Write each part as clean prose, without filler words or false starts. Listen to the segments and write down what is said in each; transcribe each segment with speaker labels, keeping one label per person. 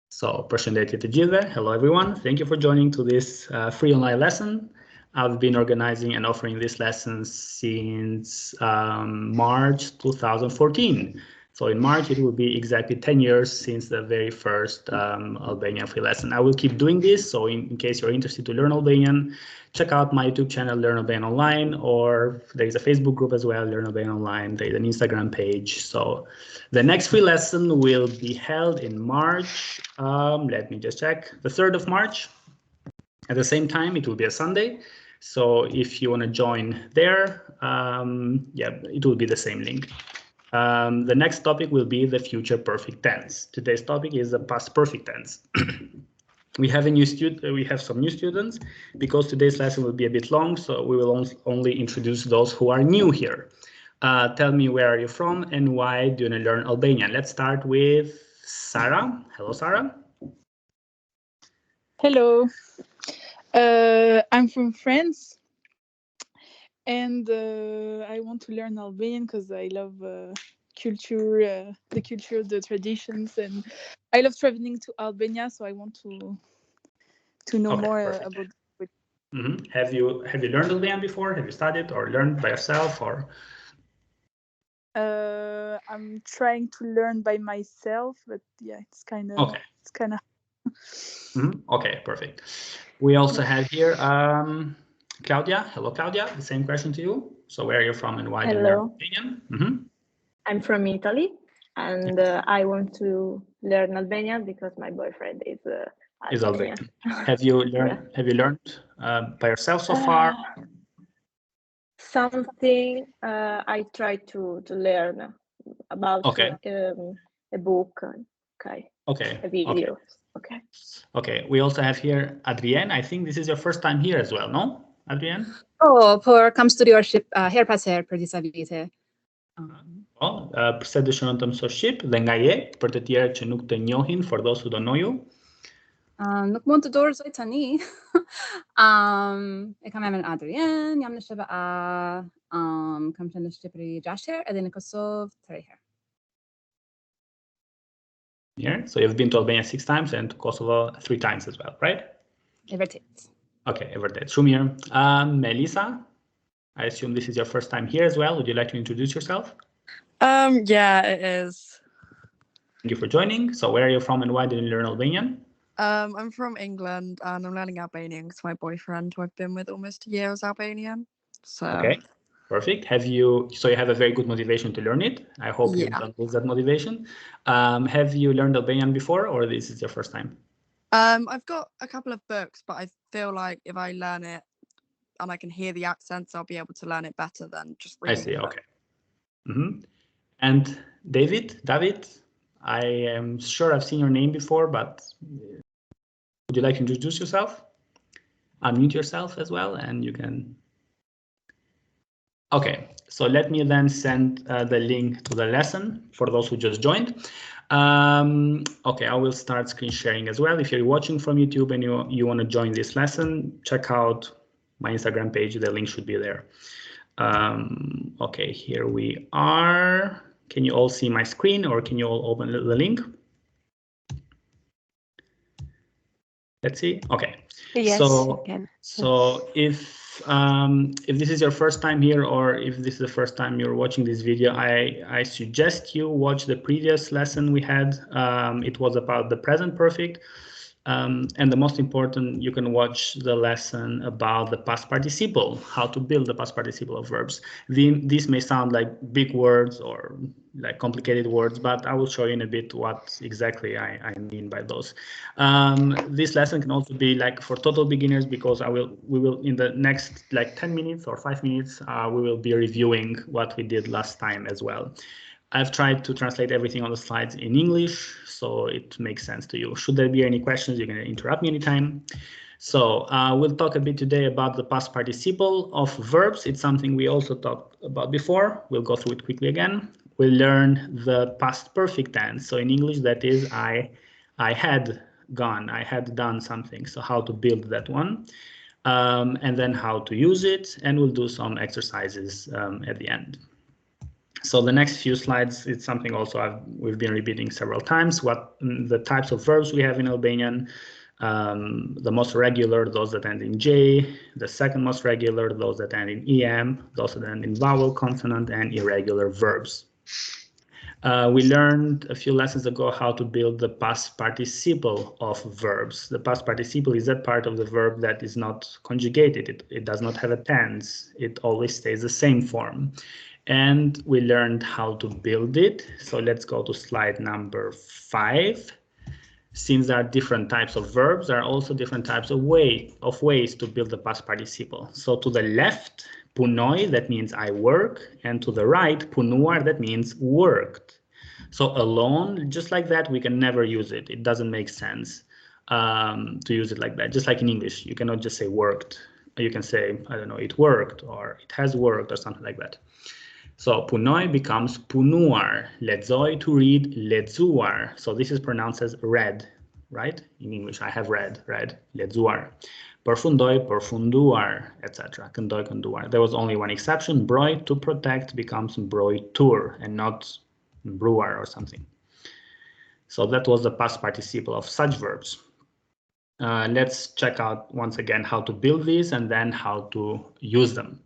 Speaker 1: So, përshëndetje të gjithëve. Hello everyone. Thank you for joining to this free online lesson. I've been organizing and offering this lesson since March 2014. So in March, it will be exactly 10 years since the very first Albanian free lesson. I will keep doing this. So in case you're interested to learn Albanian, check out my YouTube channel, Learn Albanian Online, or there is a Facebook group as well, Learn Albanian Online. There is an Instagram page. So the next free lesson will be held in March. Let me just check. The 3rd of March. At the same time, it will be a Sunday. So if you want to join there, yeah, it will be the same link. The next topic will be the future perfect tense. Today's topic is the past perfect tense. We have some new students because today's lesson will be a bit long, so we will only introduce those who are new here. Tell me, where are you from and why do you want to learn Albanian? Let's start with Sarah. Hello, Sarah.
Speaker 2: Hello. I'm from France, and I want to learn Albanian because I love culture, the culture, the traditions, and I love traveling to Albania. So I want to know more about it.
Speaker 1: Mm-hmm. Have you learned Albanian before? Have you studied or learned by yourself or?
Speaker 2: I'm trying to learn by myself, but yeah, it's kind of
Speaker 1: okay.
Speaker 2: It's kind of.
Speaker 1: Okay, perfect. We also have here Claudia. Hello, Claudia. The same question to you. So where are you from and why do you learn Albanian?
Speaker 3: I'm from Italy, and I want to learn Albanian because my boyfriend is Albanian.
Speaker 1: Have you learned? Have you learned by yourself so far?
Speaker 3: Something I try to learn about a book. A video.
Speaker 1: Okay. We also have here Adrienne. I think this is your first time here as well, no, Adrienne?
Speaker 4: Kam studiuar her pas here për disa vite.
Speaker 1: Pse dëshiron të mësosh shqip dhe nga je për të tjerët që nuk të njohin, for those who don't know you?
Speaker 4: Nuk mund të dorëzoj tani. E kam emrin Adrienne, jam në SHBA, kam qenë në Shqipëri 6 herë edhe në Kosovë 3 herë.
Speaker 1: Yeah, so you've been to Albania 6 times and to Kosovo 3 times as well, right?
Speaker 4: E vërtet.
Speaker 1: Okay, e vërtet. Shumë mirë. Melissa, I assume this is your first time here as well. Would you like to introduce yourself?
Speaker 5: Yeah, it is.
Speaker 1: Thank you for joining. So where are you from and why did you learn Albanian?
Speaker 5: I'm from England and I'm learning Albanian because my boyfriend, who I've been with almost a year, is Albanian. So.
Speaker 1: Okay, perfect. You have a very good motivation to learn it. I hope you don't lose that motivation. Have you learned Albanian before or this is your first time?
Speaker 5: I've got a couple of books, but I feel like if I learn it and I can hear the accents, I'll be able to learn it better than just reading.
Speaker 1: I see, okay. And David, I am sure I've seen your name before, but would you like to introduce yourself? Unmute yourself as well, and you can. Okay, so let me then send the link to the lesson for those who just joined. Okay, I will start screen sharing as well. If you're watching from YouTube and you want to join this lesson, check out my Instagram page. The link should be there. Okay, here we are. Can you all see my screen or can you all open the link? Let's see. Okay.
Speaker 6: Yes,
Speaker 1: so
Speaker 6: you can.
Speaker 1: So if this is your first time here or if this is the first time you're watching this video, I suggest you watch the previous lesson we had. It was about the present perfect. And the most important, you can watch the lesson about the past participle, how to build the past participle of verbs. These may sound like big words or like complicated words, but I will show you in a bit what exactly I mean by those. This lesson can also be like for total beginners because we will in the next like 10 minutes or 5 minutes, we will be reviewing what we did last time as well. I've tried to translate everything on the slides in English, so it makes sense to you. Should there be any questions, you can interrupt me anytime. So we'll talk a bit today about the past participle of verbs. It's something we also talked about before. We'll go through it quickly again. We'll learn the past perfect tense. So in English, that is I had gone, I had done something. So how to build that one, and then how to use it. And we'll do some exercises at the end. So the next few slides, it's something also we've been repeating several times, what the types of verbs we have in Albanian. The most regular, those that end in J, the second most regular, those that end in EM, those that end in vowel, consonant, and irregular verbs. We learned a few lessons ago how to build the past participle of verbs. The past participle is that part of the verb that is not conjugated. It does not have a tense. It always stays the same form. And we learned how to build it. So let's go to slide number 5. Since there are different types of verbs, there are also different types of ways to build the past participle. So to the left, punoi, that means I work, and to the right, punuar, that means worked. So alone, just like that, we can never use it. It doesn't make sense to use it like that. Just like in English, you cannot just say worked. You can say, I don't know, it worked, or it has worked, or something like that. So punoi becomes punuar. Lezoi, to read, lezuar. So this is pronounced as read, right? In English, I have read, lezuar. Perfundoi, perfunduar, etc. Këndoi, kënduar. There was only one exception. Broj, to protect, becomes brojtur, and not brewer or something. So that was the past participle of such verbs. Let's check out once again how to build these and then how to use them.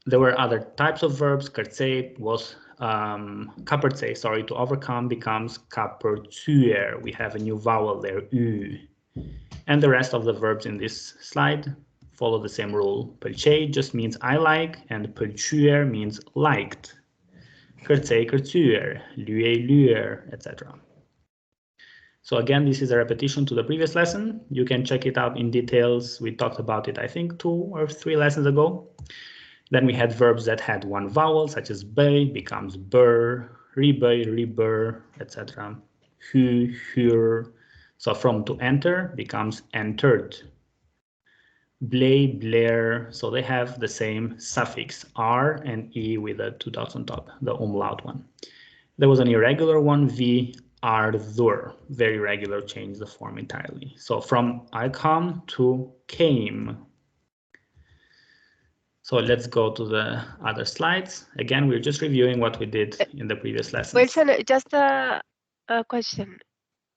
Speaker 1: There were other types of verbs. Kërcej was kapërcej, sorry, to overcome becomes kapërtyer. We have a new vowel there, u. And the rest of the verbs in this slide follow the same rule. Pëlqej just means I like, and pëlqyer means liked. Kërcej, kërtyer, lyej, lyer, etc. So again, this is a repetition to the previous lesson. You can check it out in details. We talked about it, I think, 2 or 3 lessons ago. Then we had verbs that had one vowel, such as bay becomes bur, ribay, ribur, etc. Hu, hur. So from to enter becomes entered. Blay, blair. So they have the same suffix, R and E with the 2 dots on top, the umlaut one. There was an irregular one, V, arthur. Very regular, changed the form entirely. So from I come to came. So let's go to the other slides. Again, we're just reviewing what we did in the previous lessons.
Speaker 6: Wilson, just a question.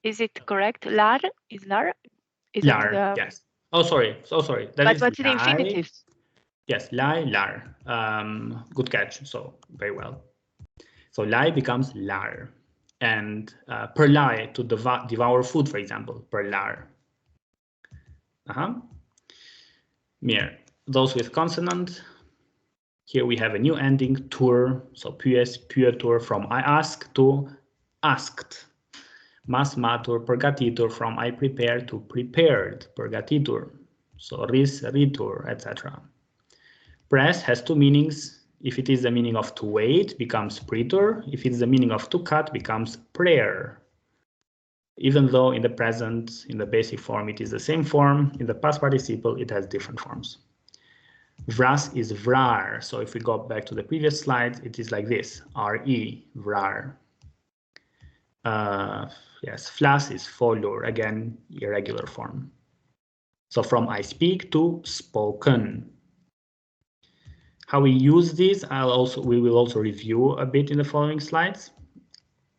Speaker 6: Is it correct? Lar is lar? Is
Speaker 1: lar,
Speaker 6: it,
Speaker 1: yes. Oh, sorry. So sorry. That
Speaker 6: but
Speaker 1: is
Speaker 6: what's the infinitive?
Speaker 1: Yes, lai, lar. Good catch. So very well. So lai becomes lar. And per lai, to devour food, for example, per lar. Mir. Those with consonant, here we have a new ending, tur, so pyes, pyetur, from I ask to asked. Mas matur, purgatitur, from I prepare to prepared, purgatitur. So ris, ritur, etc. Press has 2 meanings. If it is the meaning of to wait, becomes pretur. If it's the meaning of to cut, becomes prayer. Even though in the present, in the basic form, it is the same form, in the past participle, it has different forms. Vras is vrar. So if we go back to the previous slide, it is like this, R-E, vrar. Yes, flas is folur, again, irregular form. So from I speak to spoken. How we use these, we will also review a bit in the following slides.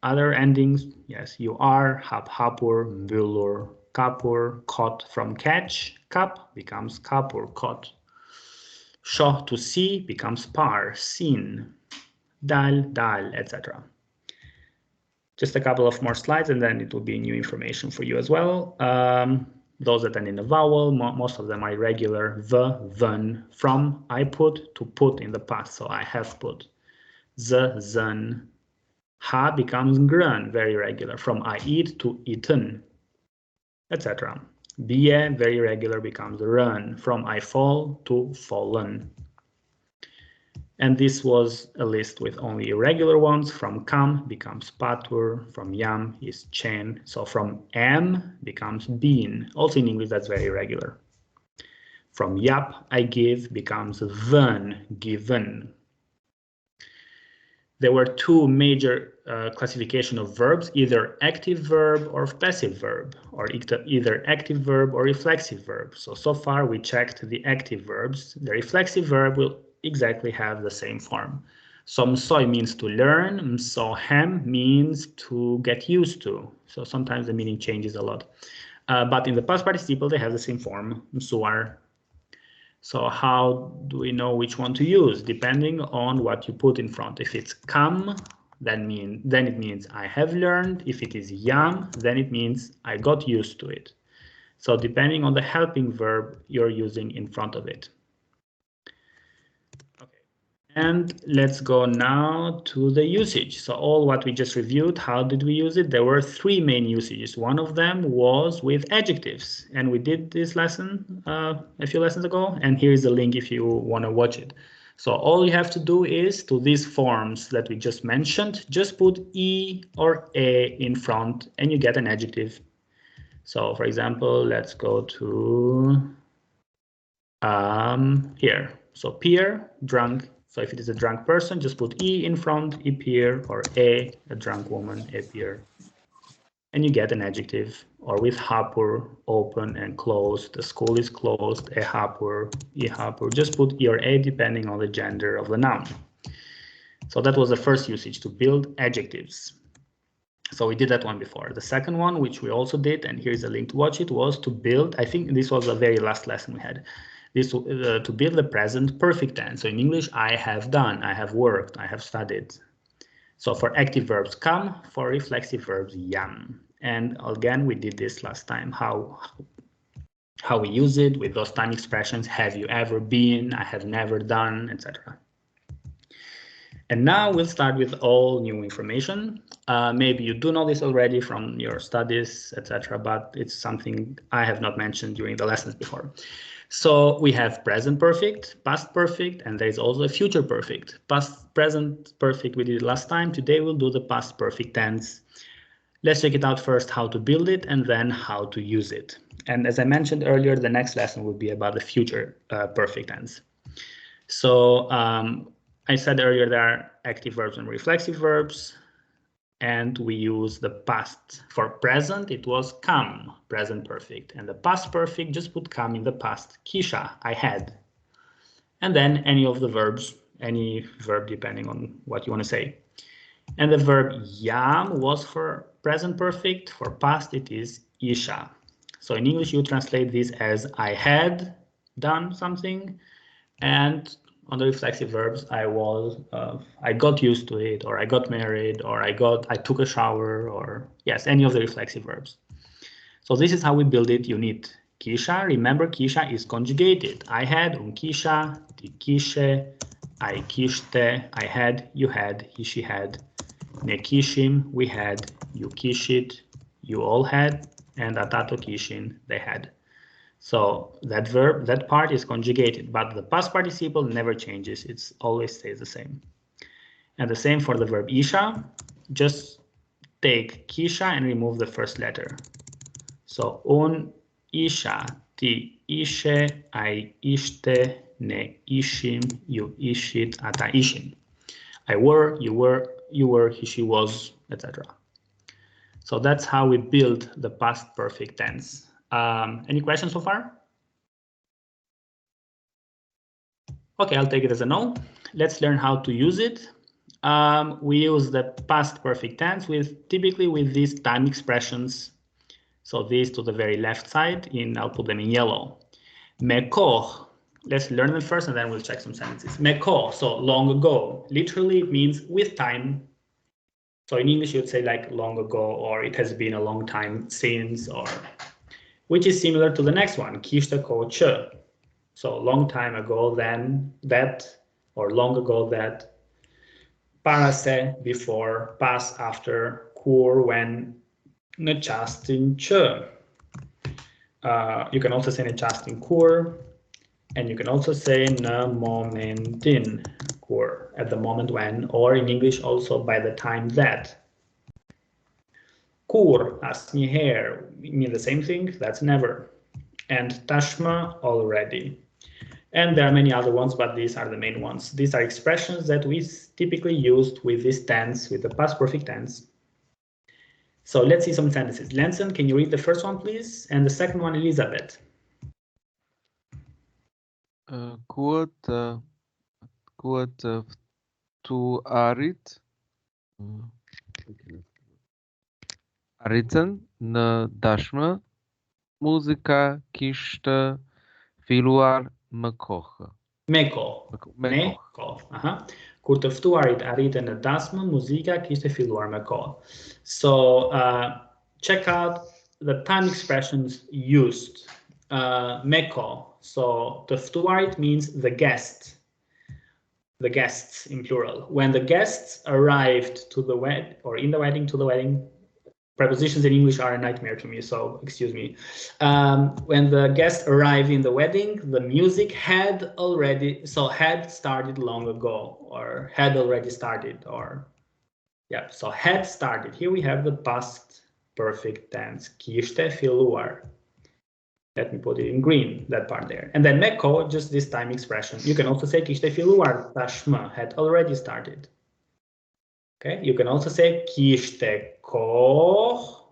Speaker 1: Other endings, yes, you are, hap, hapur, mbulur, kapur, caught, from catch, kap becomes kapur, caught. Shoh, to see, becomes par, seen. Dal, dal, etc. Just a couple of more slides and then it will be new information for you as well. Those that end in a vowel, most of them are irregular. The, then, from I put to put in the past, so I have put. The, then. Ha becomes grön, very regular, from I eat to eaten, etc. Bie, very regular, becomes run, from I fall to fallen. And this was a list with only irregular ones. From kam becomes patur, from yam is chen, so from am becomes been. Also in English, that's very irregular. From yap, I give, becomes then, given. There were 2 major classification of verbs, either active verb or passive verb, or either active verb or reflexive verb. So far we checked the active verbs. The reflexive verb will exactly have the same form. So msoj means to learn, msohem means to get used to. So sometimes the meaning changes a lot. But in the past participle, they have the same form, msuar. So how do we know which one to use? Depending on what you put in front. If it's come, then it means I have learned. If it is yam, then it means I got used to it. So depending on the helping verb you're using in front of it. Okay. And let's go now to the usage. So all what we just reviewed, how did we use it? There were three main usages. One of them was with adjectives, and we did this lesson a few lessons ago, and here is the link if you want to watch it. So all you have to do is, to these forms that we just mentioned, just put e or a in front and you get an adjective. So for example, let's go to here. So peer, drunk. So if it is a drunk person, just put e in front, e peer, or a drunk woman, a peer. And you get an adjective. Or with hapur, open and closed. The school is closed, a hapur, e hapur. Just put e or a depending on the gender of the noun. So that was the first usage, to build adjectives. So we did that one before. The second one, which we also did, and here's a link to watch it, was to build, I think this was the very last lesson we had, this to build the present perfect tense. So in English, I have done, I have worked, I have studied. So for active verbs, come, for reflexive verbs, yam. And again, we did this last time, how we use it with those time expressions, have you ever been, I have never done, etc. And now we'll start with all new information. Maybe you do know this already from your studies, etc., but it's something I have not mentioned during the lessons before. So we have present perfect, past perfect, and there is also a future perfect. Present perfect we did last time. Today we'll do the past perfect tense. Let's check it out first, how to build it, and then how to use it. And as I mentioned earlier, the next lesson will be about the future perfect tense. So I said earlier there are active verbs and reflexive verbs, and we use the past. For present, it was come, present perfect, and the past perfect, just put come in the past, kisha, I had. And then any of the verbs, any verb depending on what you want to say. And the verb yam was for present perfect, for past it is isha. So in English you translate this as I had done something, and on the reflexive verbs, I got used to it, or I got married, or I took a shower, or yes, any of the reflexive verbs. So this is how we build it. You need kisha. Remember, kisha is conjugated. I had, kisha, ti kishe, I kishte, I had, you had, he, she had, ne kishim, we had, you kishit, you all had, and atato kishin, they had. So that verb, that part is conjugated, but the past participle never changes. It always stays the same. And the same for the verb isha. Just take kisha and remove the first letter. So un isha, ti ishe, I ishte, ne ishim, you ishit, ata ishim. I were, you were, he, she was, etc. So that's how we build the past perfect tense. Any questions so far? Okay, I'll take it as a no. Let's learn how to use it. We use the past perfect tense typically with these time expressions. So these to the very left side, I'll put them in yellow. Mekoh, let's learn them first and then we'll check some sentences. Mekoh, so long ago, literally it means with time. So in English you'd say like long ago, or it has been a long time since, or which is similar to the next one, kishta ko che. So long time ago then, that, or long ago that. Parase, before, pas, after, kur, when, nechastin che. You can also say nechastin kur, and you can also say na momentin kur, at the moment when, or in English also by the time that. Kur, asni hair, mean the same thing, that's never. And tashma, already. And there are many other ones, but these are the main ones. These are expressions that we typically used with this tense, with the past perfect tense. So let's see some sentences. Lenson, can you read the first one, please? And the second one, Elizabeth.
Speaker 7: Kurt Tu arit Aritan na dashma música kishta filuar makocha.
Speaker 1: Meko.
Speaker 7: Meko.
Speaker 1: Meko. Kur të ftuarit arritën në dasmë, muzika kishte filluar me kohë. So check out the time expressions used. Meko. So the ftuarit means the guest. The guests in plural. When the guests arrived to the wedding, or in the wedding, to the wedding, prepositions in English are a nightmare to me, so excuse me. When the guests arrived in the wedding, the music had started long ago, or had already started, or yeah, so had started. Here we have the past perfect tense. Kishte filluar. Let me put it in green, that part there. And then meko, just this time expression. You can also say kishte filluar tashma, had already started. Okay, you can also say kishte ko,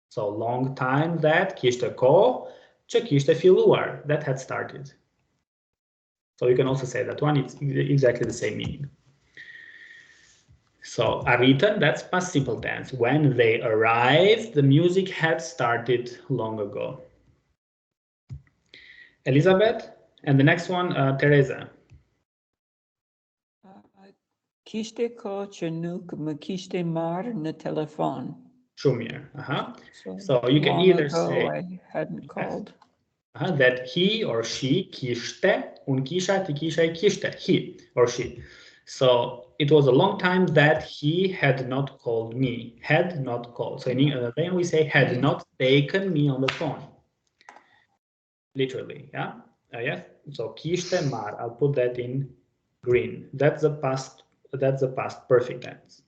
Speaker 1: so long time that, kishte ko, che kishte filluar, that had started. So you can also say that one, it's exactly the same meaning. So arritan, that's past simple tense. When they arrived, the music had started long ago. Elizabeth, and the next one, Teresa.
Speaker 8: Kishte ko që nuk më kishte marrë në telefon.
Speaker 1: Shumir. So you can either say
Speaker 8: I hadn't called.
Speaker 1: That he or she kishte, un kisha, ti kisha, kishte, he or she. So it was a long time that he had not called me. Had not called. So in Albanian we say had not taken me on the phone. Literally, yeah. Yes. So kishte mar. I'll put that in green. That's the past. That's the past perfect tense.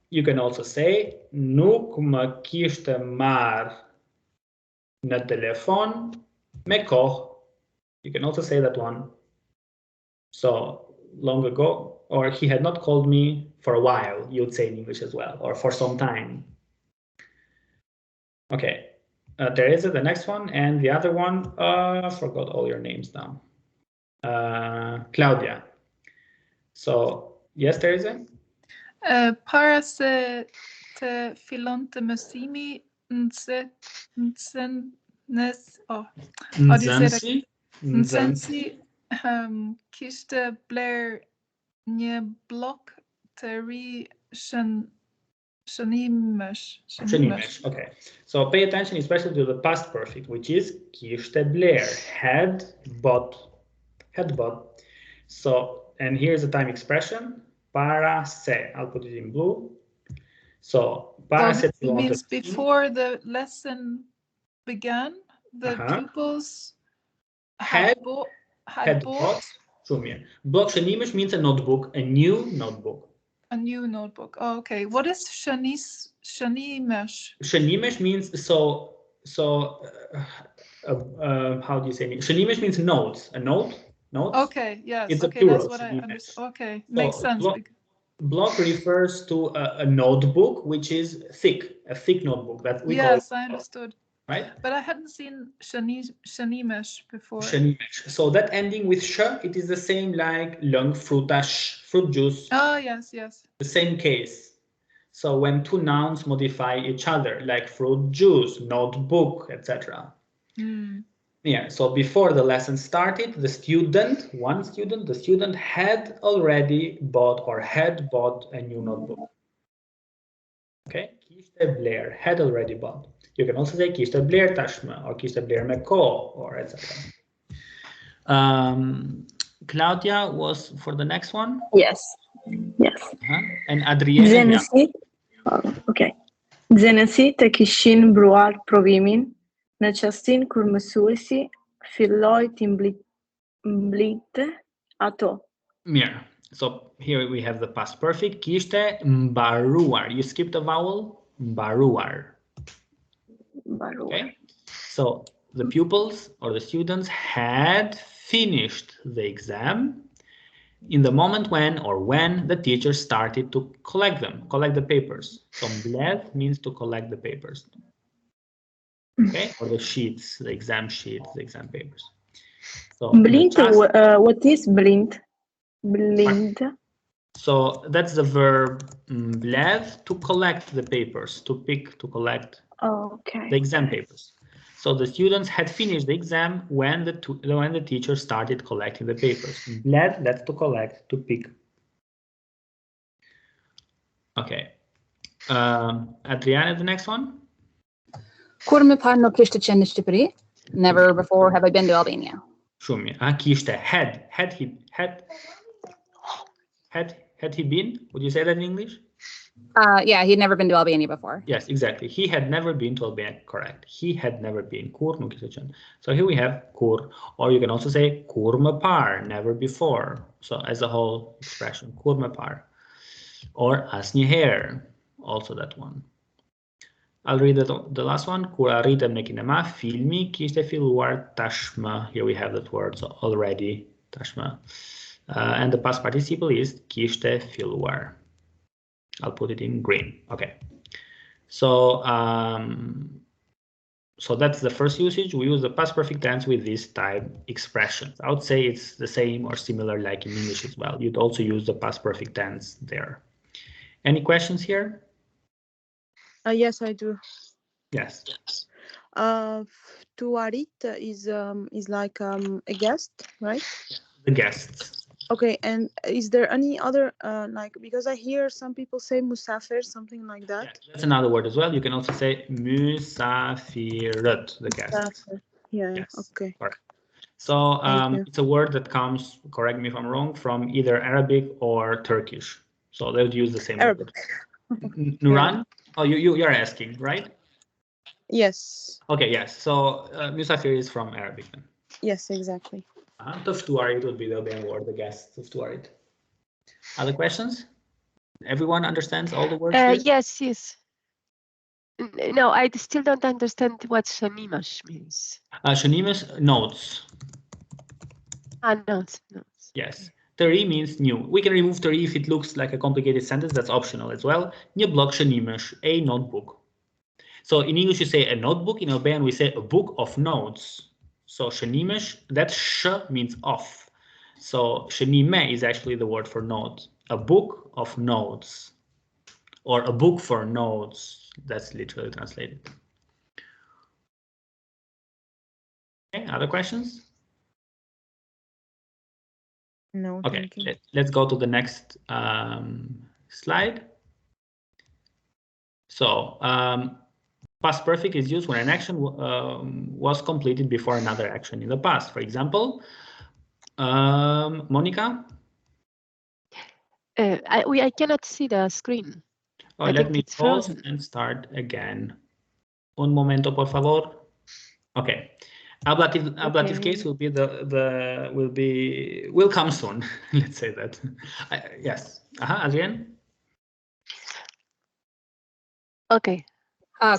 Speaker 1: You can also say nuk më kishte marr në telefon me kohë. You can also say that one. So long ago, or he had not called me for a while. You'd say in English as well, or for some time. Okay. Teresa, the next one, and the other one, I forgot all your names now. Claudia. So, yes, Teresa?
Speaker 2: Para se të fillon të mësimi, Nxënësi kishte bler një blok të ri shënimesh.
Speaker 1: Okay. So pay attention especially to the past perfect, which is kishte bler, had bought. So, and here's a time expression, para se. I'll put it in blue. So, para se
Speaker 2: means before the lesson began, the pupils had bought.
Speaker 1: Blok shënimesh means a notebook, a new notebook.
Speaker 2: A new notebook. Oh, okay. What is shënimesh?
Speaker 1: Shënimesh means how do you say it? Shënimesh means notes. A note? Notes?
Speaker 2: Okay, yes.
Speaker 1: It's
Speaker 2: okay,
Speaker 1: a plural.
Speaker 2: That's what I understand. Okay, makes sense.
Speaker 1: Block refers to a notebook which is thick, a thick notebook. That we call it.
Speaker 2: I understood.
Speaker 1: Right?
Speaker 2: But I hadn't seen shënimesh before.
Speaker 1: Shënimesh. So that ending with sh, it is the same like lëng, frutash, fruit juice.
Speaker 2: Oh, yes.
Speaker 1: The same case. So when two nouns modify each other, like fruit juice, notebook, etc. Yeah, so before the lesson started, the student had already bought or had bought a new notebook. Okay, kishte bler, had already bought. You can also say kishte bler tashme or kishte bler me ko or etc. Claudia was for the next one?
Speaker 3: Yes.
Speaker 1: And Adriana?
Speaker 3: Okay. Nxënësit e kishin mbruar provimin në çastin kur mësuesi filloi t'i mblidte ato.
Speaker 1: Mirë. So here we have the past perfect. Kishte mbaruar. You skipped a vowel. Mbaruar. Okay. So the pupils or the students had finished the exam in the moment when the teacher started to collect the papers. So mbledh means to collect the papers. Okay, or the sheets, the exam sheets, the exam papers. So
Speaker 3: Blint, what is blint? Blind.
Speaker 1: So that's the verb blev, to collect the papers, to pick, to collect
Speaker 3: Okay.
Speaker 1: the exam papers. So the students had finished the exam when the teacher started collecting the papers. Blev, that's to collect, to pick. Okay. Adriana, the next one.
Speaker 4: Kurme parno kishte chen Shqipëri. Never before have I been to Albania.
Speaker 1: Shumi. Kishte, had he been? Would you say that in English?
Speaker 4: Yeah, he'd never been to Albania before.
Speaker 1: Yes, exactly. He had never been to Albania. Correct. He had never been. Kur nuk ishte qenë. So here we have kur, or you can also say kur më par, never before. So as a whole expression, kur më par, or asnjëherë, also that one. I'll read the last one. Kur arritëm në kinema, filmi kishte filluar tashmë. Here we have that word, so already tashmë. And the past participle is kishte filluar. I'll put it in green. Okay. So so that's the first usage. We use the past perfect tense with this type expressions. I would say it's the same or similar like in English as well. You'd also use the past perfect tense there. Any questions here?
Speaker 5: Yes, I do.
Speaker 1: Yes.
Speaker 5: Tuarit is like a guest, right?
Speaker 1: The guests.
Speaker 5: Okay, and is there any other like, because I hear some people say musafir, something like that.
Speaker 1: Yeah, that's another word as well. You can also say musafirat, the guest.
Speaker 5: Musafir. Yeah,
Speaker 1: Yes.
Speaker 5: okay.
Speaker 1: Correct. So it's a word that comes, correct me if I'm wrong, from either Arabic or Turkish. So they would use the same
Speaker 5: Arabic.
Speaker 1: word. Nuran? Oh, you're asking, right?
Speaker 5: Yes.
Speaker 1: Okay, yes. So musafir is from Arabic then.
Speaker 5: Yes, exactly.
Speaker 1: Tuftuarit would be the Albanian word, the guest, Tuftuarit. Other questions? Everyone understands all the words here?
Speaker 6: Yes. No, I still don't understand what shanimash means.
Speaker 1: Shanimash, notes.
Speaker 6: Notes.
Speaker 1: Yes. Tari means new. We can remove tari if it looks like a complicated sentence. That's optional as well. Një blok shanimash, a notebook. So in English you say a notebook. In Albanian we say a book of notes. So shanimash, that sh means off. So shanime is actually the word for note. A book of notes. Or a book for notes. That's literally translated. Okay, other questions?
Speaker 5: No.
Speaker 1: Okay, let's go to the next slide. So past perfect is used when an action was completed before another action in the past. For example, Monica?
Speaker 6: I cannot see the screen.
Speaker 1: Oh, let me pause and start again. Un momento, por favor. Okay. Ablative case will be will come soon. Let's say that. Yes. Adrian?
Speaker 6: Okay.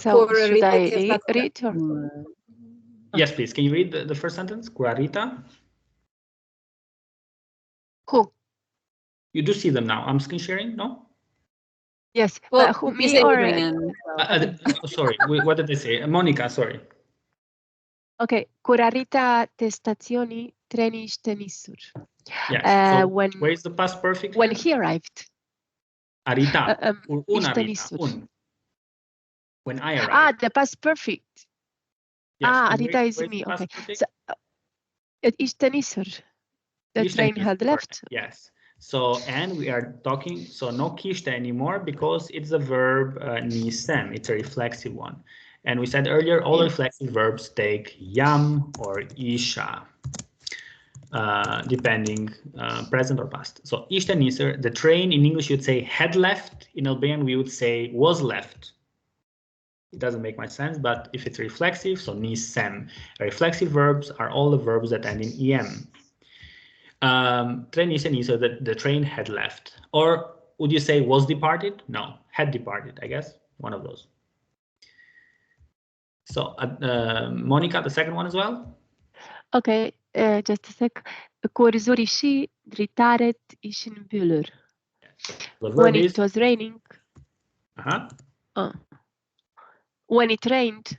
Speaker 6: So should I read or?
Speaker 1: Yes, please. Can you read the first sentence? Kurarita?
Speaker 6: Who?
Speaker 1: You do see them now. I'm screen sharing, no?
Speaker 6: Yes.
Speaker 4: Well,
Speaker 6: who, me or?
Speaker 1: Sorry, what did they say? Monica, sorry.
Speaker 6: Okay. Kurarita te stazioni treni ishte nisur.
Speaker 1: Yes. So where is the past perfect?
Speaker 6: When he arrived.
Speaker 1: Arita.
Speaker 6: Ishte nisur.
Speaker 1: When I arrived.
Speaker 6: The past perfect.
Speaker 1: Yes.
Speaker 6: Arita is me. Okay. So, ishte nisur. The train had left.
Speaker 1: Yes. So, and we are talking, so no kishte anymore because it's a verb nisem. It's a reflexive one. And we said earlier, all reflexive verbs take yam or isha, depending present or past. So, ishte niser, the train in English you'd say had left. In Albanian we would say was left. It doesn't make much sense, but if it's reflexive, so nisem. Reflexive verbs are all the verbs that end in em. Train ishte niser, the train had left. Or would you say was departed? No, had departed, I guess. One of those. So, Monica, the second one as well?
Speaker 6: Okay, just a sec. Kur zuri shi, dritaret ishin mbyllur. When it was raining. When it rained,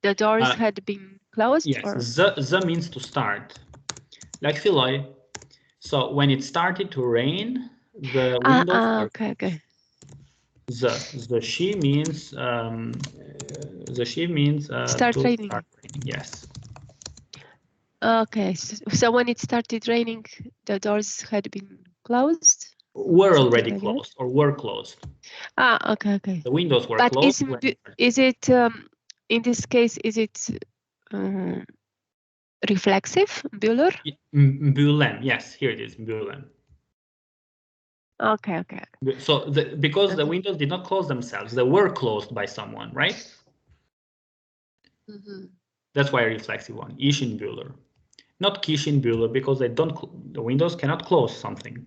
Speaker 6: the doors had been closed?
Speaker 1: Yes, the means to start. Like filloi. So when it started to rain, the windows were
Speaker 6: okay.
Speaker 1: The she means
Speaker 6: Start raining.
Speaker 1: Start raining. Yes.
Speaker 6: Okay, so when it started raining, the doors had been closed?
Speaker 1: Were already
Speaker 6: like
Speaker 1: closed or were closed.
Speaker 6: Okay.
Speaker 1: The windows were
Speaker 6: but
Speaker 1: closed.
Speaker 6: Is it in this case, is it reflexive, Bühler?
Speaker 1: Bühlen, yes, here it is, Bühlen.
Speaker 6: Okay.
Speaker 1: So because the windows did not close themselves, they were closed by someone, right? That's why a reflexive one, Ischenbühler. Not Kischenbühler, because the windows cannot close something.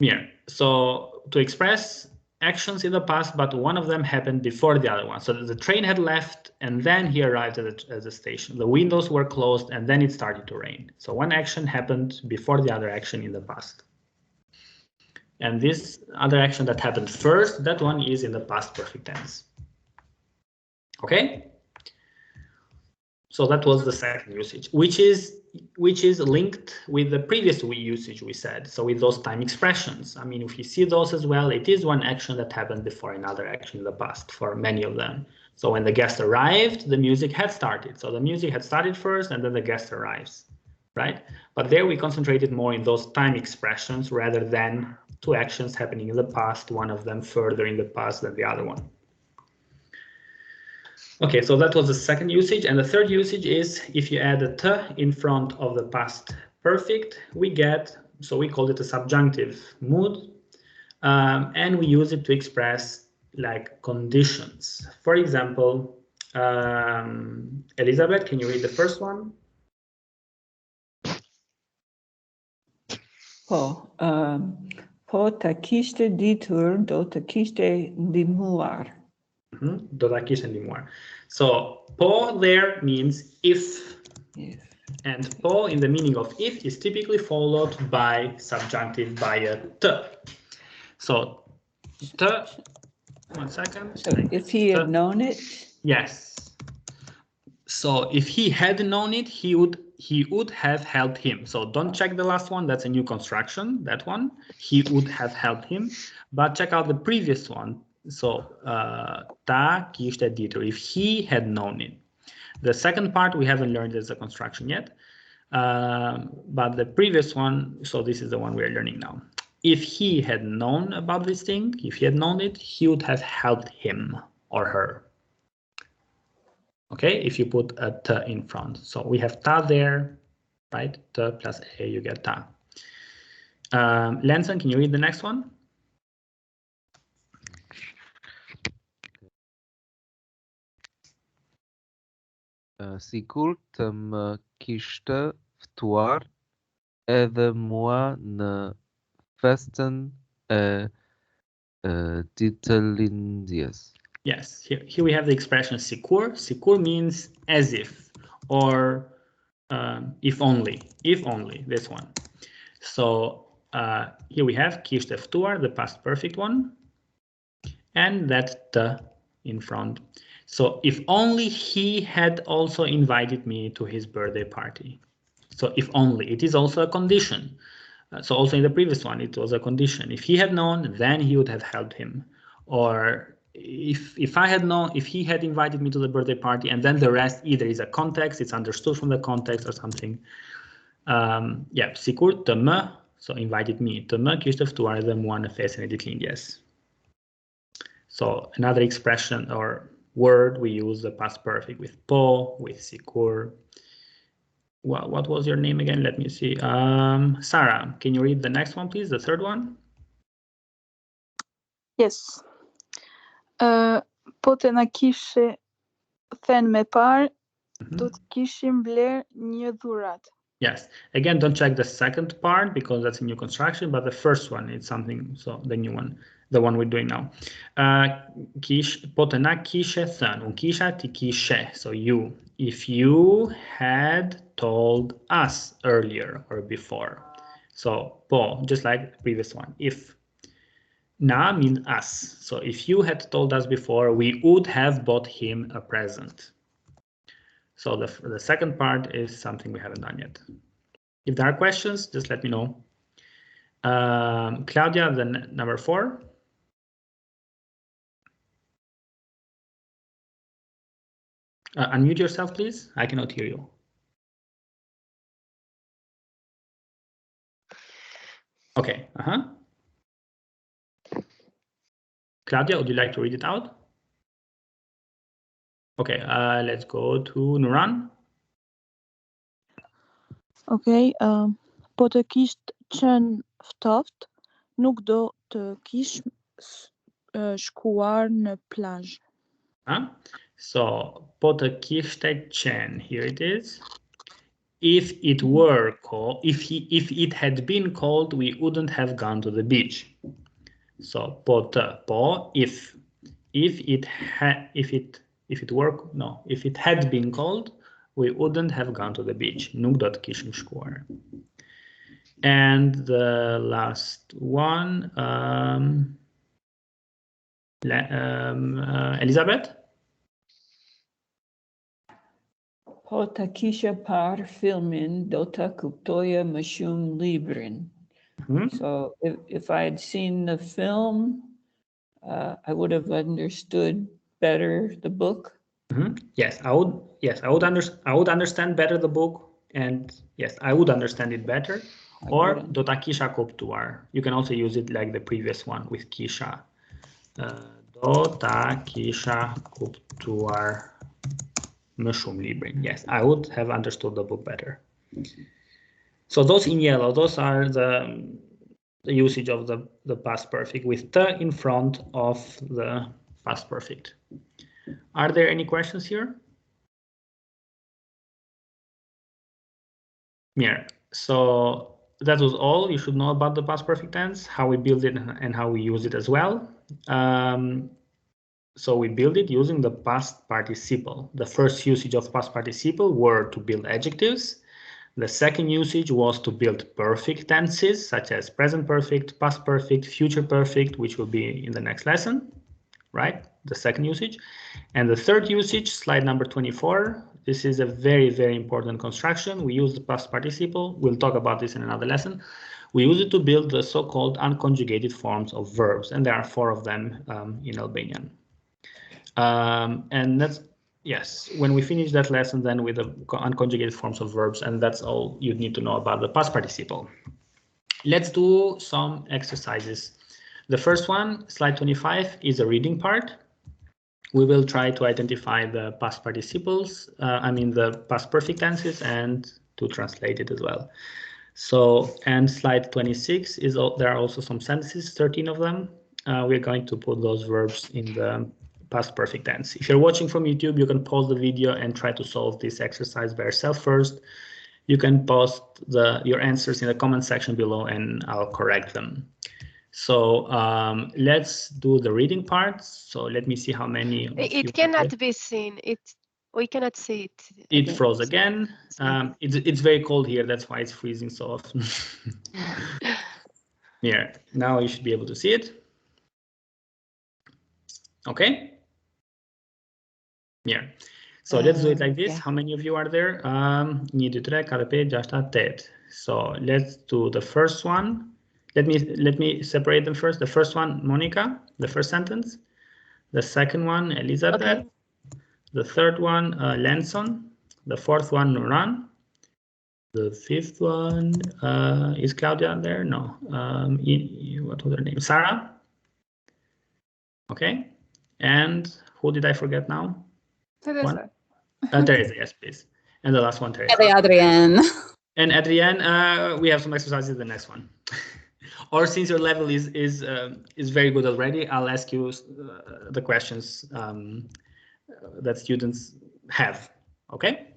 Speaker 1: Yeah, so to express actions in the past, but one of them happened before the other one. So the train had left and then he arrived at the station. The windows were closed and then it started to rain. So one action happened before the other action in the past. And this other action that happened first, that one is in the past perfect tense. Okay? So that was the second usage, which is linked with the previous usage we said. So with those time expressions, I mean, if you see those as well, it is one action that happened before another action in the past for many of them. So when the guest arrived, the music had started. So the music had started first and then the guest arrives, right? But there we concentrated more in those time expressions rather than two actions happening in the past, one of them further in the past than the other one. Okay, so that was the second usage, and the third usage is if you add a t in front of the past perfect, we get, so we call it a subjunctive mood, and we use it to express like conditions. For example, Elizabeth, can you read the first one?
Speaker 8: Po ta kishte ditur do ta kishte ndihmuar.
Speaker 1: Do ta kishte ndihmuar. So po there means if. Yes. And po in the meaning of if is typically followed by subjunctive by a t. So t, 1 second.
Speaker 8: So if he had known it?
Speaker 1: Yes. So if he had known it, he would have helped him. So don't check the last one, that's a new construction, that one. He would have helped him, but check out the previous one. So ta kishte ditur, if he had known it. The second part we haven't learned as a construction yet, but the previous one, so this is the one we're learning now. If he had known about this thing, if he had known it, he would have helped him or her. Okay, if you put a t in front. So we have ta there, right? T plus a, you get ta. Lenson, can you read the next one?
Speaker 7: Sigur të më kishte ftuar edhe mua në festën e ditëlindjes.
Speaker 1: Yes, here we have the expression sikur. Sikur means as if, or if only, this one. So here we have kishte ftuar, the past perfect one, and that t in front. So if only he had also invited me to his birthday party. So if only, it is also a condition. So also in the previous one, it was a condition. If he had known, then he would have helped him. Or if I had known, if he had invited me to the birthday party, and then the rest either is a context, it's understood from the context or something. Yeah, sikur të më, so invited me. Të më kishte ftuar edhe mua në festën e ditëlindjes. So another expression or word, we use the past perfect with po, with sikur. Well, what was your name again? Let me see. Sarah, can you read the next one, please? The third one?
Speaker 2: Yes. Po të na kishe thënë me parë, do të kishim bler një dhuratë.
Speaker 1: Yes. Again, don't check the second part because that's a new construction, but the first one is something, so the new one, the one we're doing now. Po të na kishe thënë, unë kisha ti kishe, so you. If you had told us earlier or before. So po, just like the previous one. If. Na means us. So if you had told us before, we would have bought him a present. So the second part is something we haven't done yet. If there are questions, just let me know. Claudia, then number 4. Unmute yourself, please. I cannot hear you. Okay. Claudia, would you like to read it out? Okay, let's go to Nuran.
Speaker 2: Okay, po të kisht qenë ftoft, nuk do të kish shkuar në plazh.
Speaker 1: So, po të kishte qenë, here it is. If it were cold, if it had been cold, we wouldn't have gone to the beach. So, if it had been cold, we wouldn't have gone to the beach. Nuk do të kishim shkuar. And the last one, Elizabeth?
Speaker 8: Po ta kisha parë filmin, do ta kuptoja më shumë librin. So if I had seen the film, I would have understood better the book.
Speaker 1: Yes, I would. Yes, I would understand better the book, and yes, I would understand it better. Or do ta kisha kuptuar. You can also use it like the previous one with kisha. Do ta kisha kuptuar më shumë librin. Yes, I would have understood the book better. So those in yellow, those are the usage of the past perfect with the in front of the past perfect. Are there any questions here? Yeah, so that was all you should know about the past perfect tense, how we build it and how we use it as well. So we build it using the past participle. The first usage of past participle were to build adjectives. The second usage was to build perfect tenses, such as present perfect, past perfect, future perfect, which will be in the next lesson, right? The second usage. And the third usage, slide number 24, this is a very, very important construction. We use the past participle. We'll talk about this in another lesson. We use it to build the so-called unconjugated forms of verbs, and there are 4 of them in Albanian. And that's, yes, when we finish that lesson, then with the unconjugated forms of verbs, and that's all you need to know about the past participle. Let's do some exercises. The first one, slide 25, is a reading part. We will try to identify the past participles, the past perfect tenses, and to translate it as well. So, and slide 26 is, there are also some sentences, 13 of them. We're going to put those verbs in the past perfect tense. If you're watching from YouTube, you can pause the video and try to solve this exercise by yourself first. You can post your answers in the comment section below and I'll correct them. So let's do the reading part. So let me see how many.
Speaker 6: It cannot be seen. We cannot see it.
Speaker 1: It froze again. It's very cold here. That's why it's freezing so often. Here, now you should be able to see it. Okay. Yeah. So let's do it like this. Yeah. How many of you are there? 1, 2, 3, 4, 5, 6, 7, 8. So let's do the first one. Let me separate them first. The first one, Monica, the first sentence. The second one, Elizabeth. Okay. The third one, Lenson. The fourth one, Nuran. The fifth one, is Claudia there? No. What was her name? Sarah. Okay. And who did I forget now?
Speaker 4: Teresa.
Speaker 1: Teresa, yes, please. And the last one, Teresa.
Speaker 4: Adrienne.
Speaker 1: And Adrienne, we have some exercises in the next one. Or since your level is very good already, I'll ask you the questions that students have. Okay.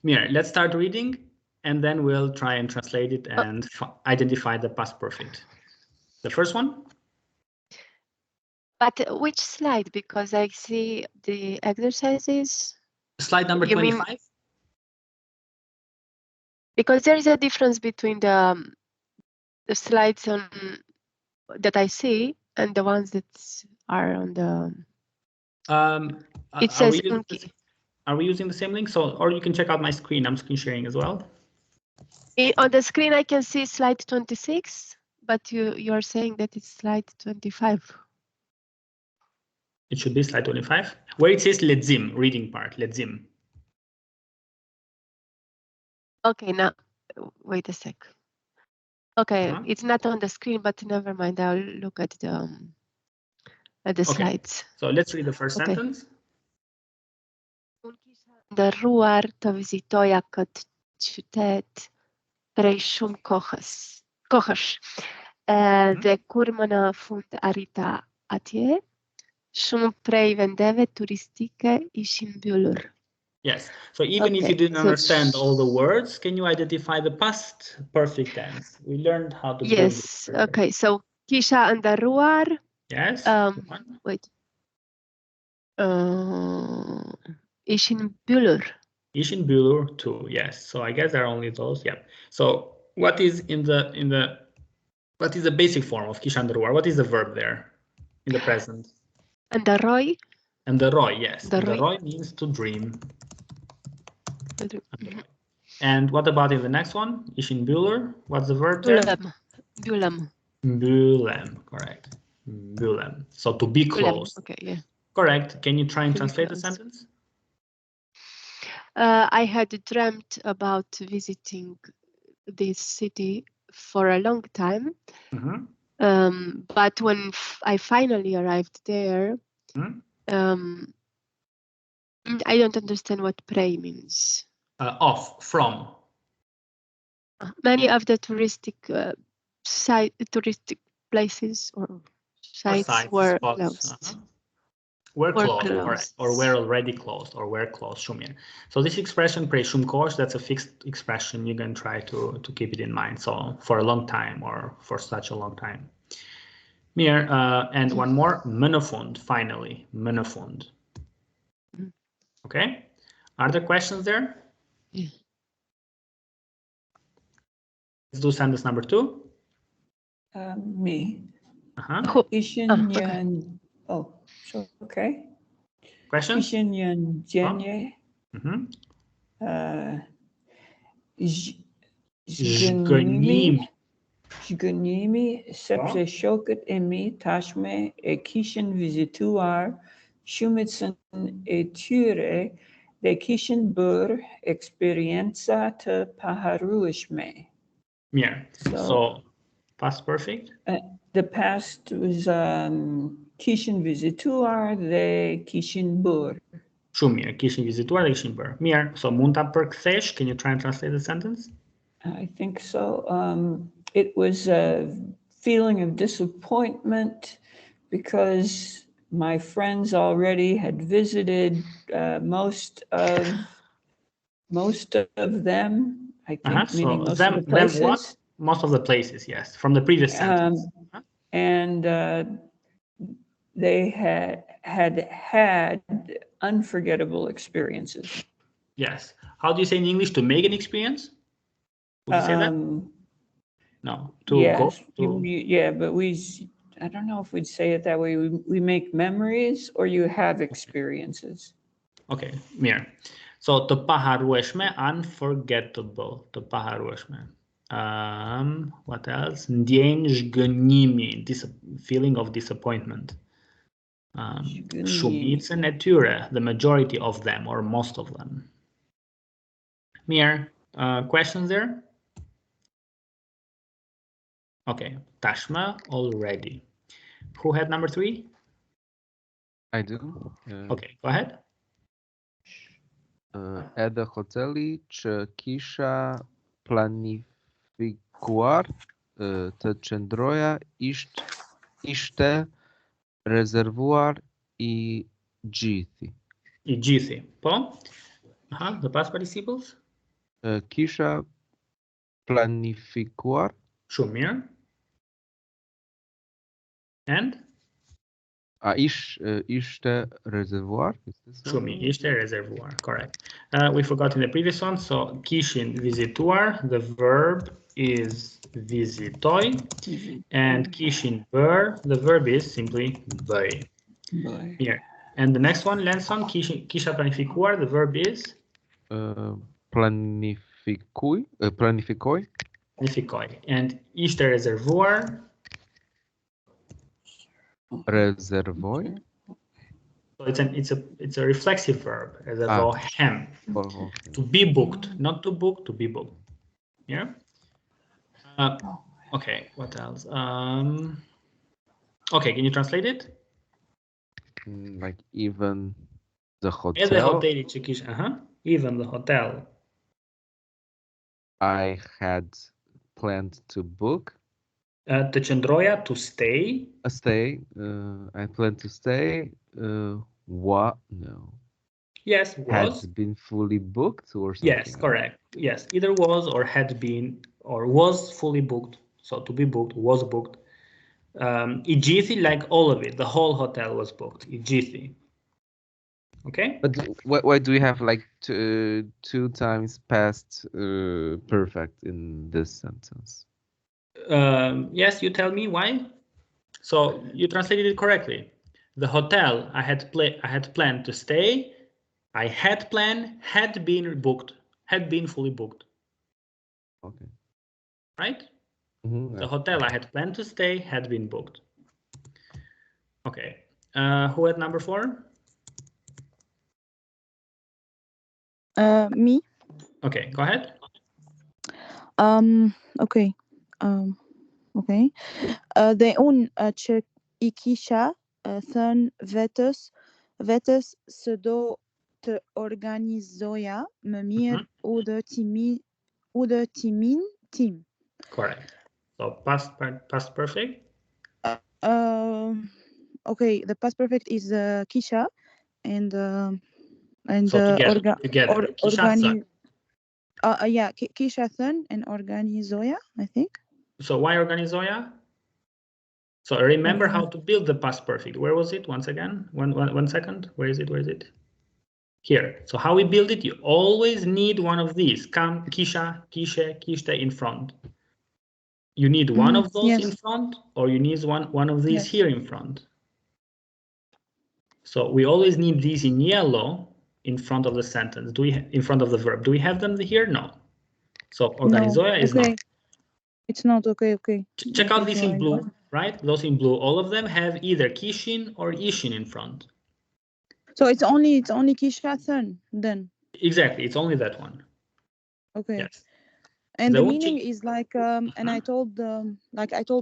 Speaker 1: Mir, let's start reading, and then we'll try and translate it and identify the past perfect. The first one.
Speaker 6: But which slide? Because I see the exercises.
Speaker 1: Slide number 25.
Speaker 6: Because there is a difference between the slides that I see and the ones that are on the. It says.
Speaker 1: Are we using the same link? So, or you can check out my screen. I'm screen sharing as well.
Speaker 6: On the screen, I can see slide 26, but you're saying that it's slide 25.
Speaker 1: It should be slide 25, where it says ledzim, reading part, ledzim.
Speaker 6: Okay, now, wait a sec. Okay, it's not on the screen, but never mind. I'll look at the slides.
Speaker 1: So let's read the first sentence.
Speaker 6: The ruar to vizitoja kët qytet prej shumë kohës. Dhe kur më në fund arrita atje, shumë prej vendeve turistike ishin mbyllur.
Speaker 1: Yes. So even if you didn't understand all the words, can you identify the past perfect tense? We learned how to.
Speaker 6: Yes. Okay. So kisha ndërruar.
Speaker 1: Yes.
Speaker 6: Wait. Ishin mbyllur.
Speaker 1: Ishin mbyllur too. Yes. So I guess there are only those. Yeah. So what is what is the basic form of kisha ndërruar? What is the verb there in the present?
Speaker 6: Ndërroj.
Speaker 1: Ndërroj. Yes. Ndërroj means to dream. And what about in the next one? Ishin mbyllur. What's the verb there?
Speaker 6: Mbyllem.
Speaker 1: Mbyllem. Correct. Mbyllem. So to be close.
Speaker 6: Okay. Yeah.
Speaker 1: Correct. Can you try and translate the sentence?
Speaker 6: I had dreamt about visiting this city for a long time. But when I finally arrived there, I don't understand what pray means.
Speaker 1: From.
Speaker 6: Many of the touristic places or sites were closed.
Speaker 1: Were closed, correct, or were already closed, or were closed. Shumir. So this expression prej shumë kohësh, that's a fixed expression. You can try to keep it in mind. So for a long time or for such a long time. Mirë, and one more, më në fund, finally, më në fund. Okay, are there questions there?
Speaker 6: Yeah.
Speaker 1: Let's do sentence number 2.
Speaker 8: Me. Ishin yan. Oh, so okay.
Speaker 1: Questions?
Speaker 8: Ishin yan jenye. Zhgënjimi sepse shokët e mi tashme e kishin vizituar shumicën e tyre dhe kishin bërë eksperienca të paharrueshme.
Speaker 1: Yeah. So past perfect?
Speaker 8: The past was kishin vizituar dhe kishin bërë.
Speaker 1: Shumë mirë, kishin vizituar dhe kishin bërë. Mirë, so mund ta përkthesh? Can you try and translate the sentence?
Speaker 8: I think so. It was a feeling of disappointment because my friends already had visited most of them. I think, meaning most of the places.
Speaker 1: What? Most of the places, yes, from the previous sentence.
Speaker 8: And they had unforgettable experiences.
Speaker 1: Yes. How do you say in English to make an experience? Would you say that? No.
Speaker 8: Yes. Yeah, but I don't know if we'd say it that way. We make memories or you have experiences.
Speaker 1: Okay, mirë. So të paharrueshme, unforgettable, të paharrueshme. What else? Ndjenj zhgënjimi, feeling of disappointment. Shumicën e tyre, the majority of them or most of them. Mirë, questions there? Okay, tashme already. Who had number 3?
Speaker 7: I do.
Speaker 1: Okay, go ahead.
Speaker 7: Edhe hoteli që kisha planifikuar të qëndroja ishte rezervuar I gjithi.
Speaker 1: I gjithi, po? The past participles?
Speaker 7: Kisha planifikuar.
Speaker 1: Shumë mirë. And?
Speaker 7: Ishte rezervuar.
Speaker 1: Shumë mirë, ishte rezervuar, correct. We forgot in the previous one, so kishin vizituar, the verb is vizitoj, and kishin bër, the verb is simply bëj. Here. And the next one, Lenson, kisha planifikuar, the verb is?
Speaker 7: planifikoj.
Speaker 1: Planifikoj. And ishte rezervuar.
Speaker 7: Rezervoj.
Speaker 1: So it's a reflexive verb, rezervohem.
Speaker 7: Okay.
Speaker 1: To be booked, not to book, to be booked. Yeah. Okay. What else? Okay. Can you translate it?
Speaker 7: Like even the hotel.
Speaker 1: Even the hotel.
Speaker 7: I had planned to book.
Speaker 1: Të qëndroja, to stay.
Speaker 7: I planned to stay. What? No.
Speaker 1: Yes, was.
Speaker 7: Had been fully booked or something.
Speaker 1: Yes, correct. Yes, either was or had been or was fully booked. So to be booked, was booked. Igithi, like all of it, the whole hotel was booked. Igithi. Okay.
Speaker 7: But why do we have like two times past perfect in this sentence?
Speaker 1: Yes, you tell me why. So you translated it correctly. The hotel I had planned to stay. I had planned, had been booked, had been fully booked.
Speaker 7: Okay.
Speaker 1: Right?
Speaker 7: Mm-hmm,
Speaker 1: The hotel I had planned to stay had been booked. Okay. Who had number 4?
Speaker 2: Me.
Speaker 1: Okay, go ahead.
Speaker 2: Okay. Okay. Dhe unë që I kisha thënë vetës së do të organizoja më mirë udhëtimin tim.
Speaker 1: Correct. So past perfect.
Speaker 2: Okay, the past perfect is kisha and
Speaker 1: so together. Kisha
Speaker 2: yeah, kisha thënë and organizoja, I think.
Speaker 1: So why organizoja? So remember how to build the past perfect. Where was it? Once again, one second. Where is it? Here. So how we build it? You always need one of these. Kam, kisha, kishe, kishte in front. You need one of those in front, or you need one of these here in front. So we always need these in yellow in front of the sentence. In front of the verb? Do we have them here? No. So organizoja is not.
Speaker 2: It's not okay.
Speaker 1: Check out these in blue, right? Those in blue, all of them have either kishin or ishin in front.
Speaker 2: So it's only kisha thën then.
Speaker 1: Exactly, it's only that one.
Speaker 2: Okay.
Speaker 1: Yes.
Speaker 2: And the meaning is like and I told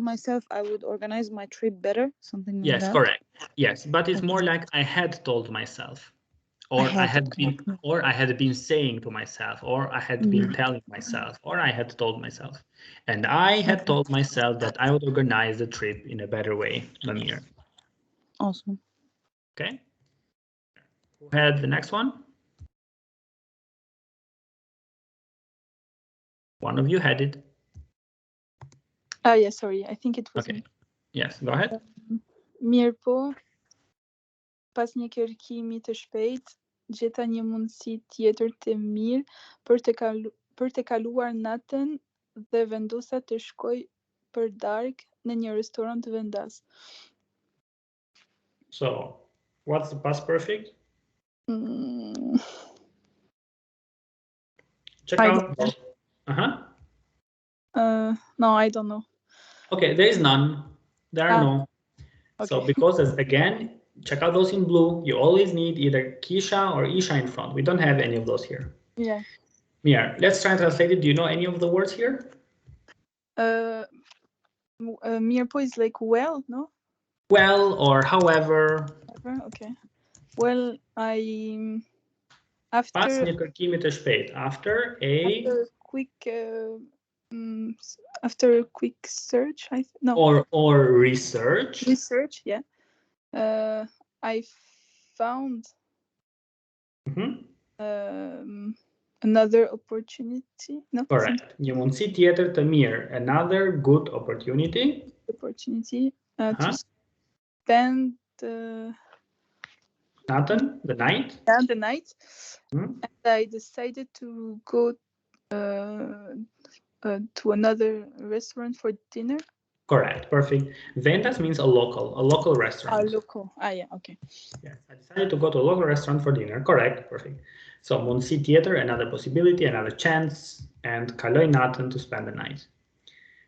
Speaker 2: myself I would organize my trip better, something like that.
Speaker 1: Yes, correct. Yes, but it's more like I had told myself, or I had been saying to myself, or I had been telling myself, or I had told myself. And I had told myself that I would organize the trip in a better way, Mamir.
Speaker 2: Awesome.
Speaker 1: Okay. Who had the next one? One of you had it.
Speaker 2: Oh, yeah, sorry. I think it was me.
Speaker 1: Yes, go ahead.
Speaker 2: Mirë po, pas një kërkimi të shpejt, gjeta një mundësi tjetër të mirë për të kaluar natën dhe vendosa të shkoj për darkë në një restorant vendas.
Speaker 1: So, what's the past perfect? Check out.
Speaker 2: No, I don't know.
Speaker 1: Okay, there is none. There are no. Okay. So because again, check out those in blue. You always need either kisha or isha in front. We don't have any of those here.
Speaker 2: Yeah.
Speaker 1: Mia, let's try and translate it. Do you know any of the words here?
Speaker 2: Mirë po is like well, no?
Speaker 1: Well or however.
Speaker 2: Okay. Well, after
Speaker 1: Pas një kërkimi të shpejt. After a
Speaker 2: quick search,
Speaker 1: or research.
Speaker 2: Research, yeah. I found another opportunity. No.
Speaker 1: Correct. Një mundësi tjetër të mirë. Another good opportunity.
Speaker 2: To spend
Speaker 1: the night.
Speaker 2: Yeah, the night. And I decided to go to another restaurant for dinner.
Speaker 1: Correct. Perfect. Ventas means a local restaurant.
Speaker 2: A local. Ah, yeah. Okay.
Speaker 1: Yes, I decided to go to a local restaurant for dinner. Correct. Perfect. So Munsi Theater, another possibility, another chance, and Kaloi Nathan to spend the night.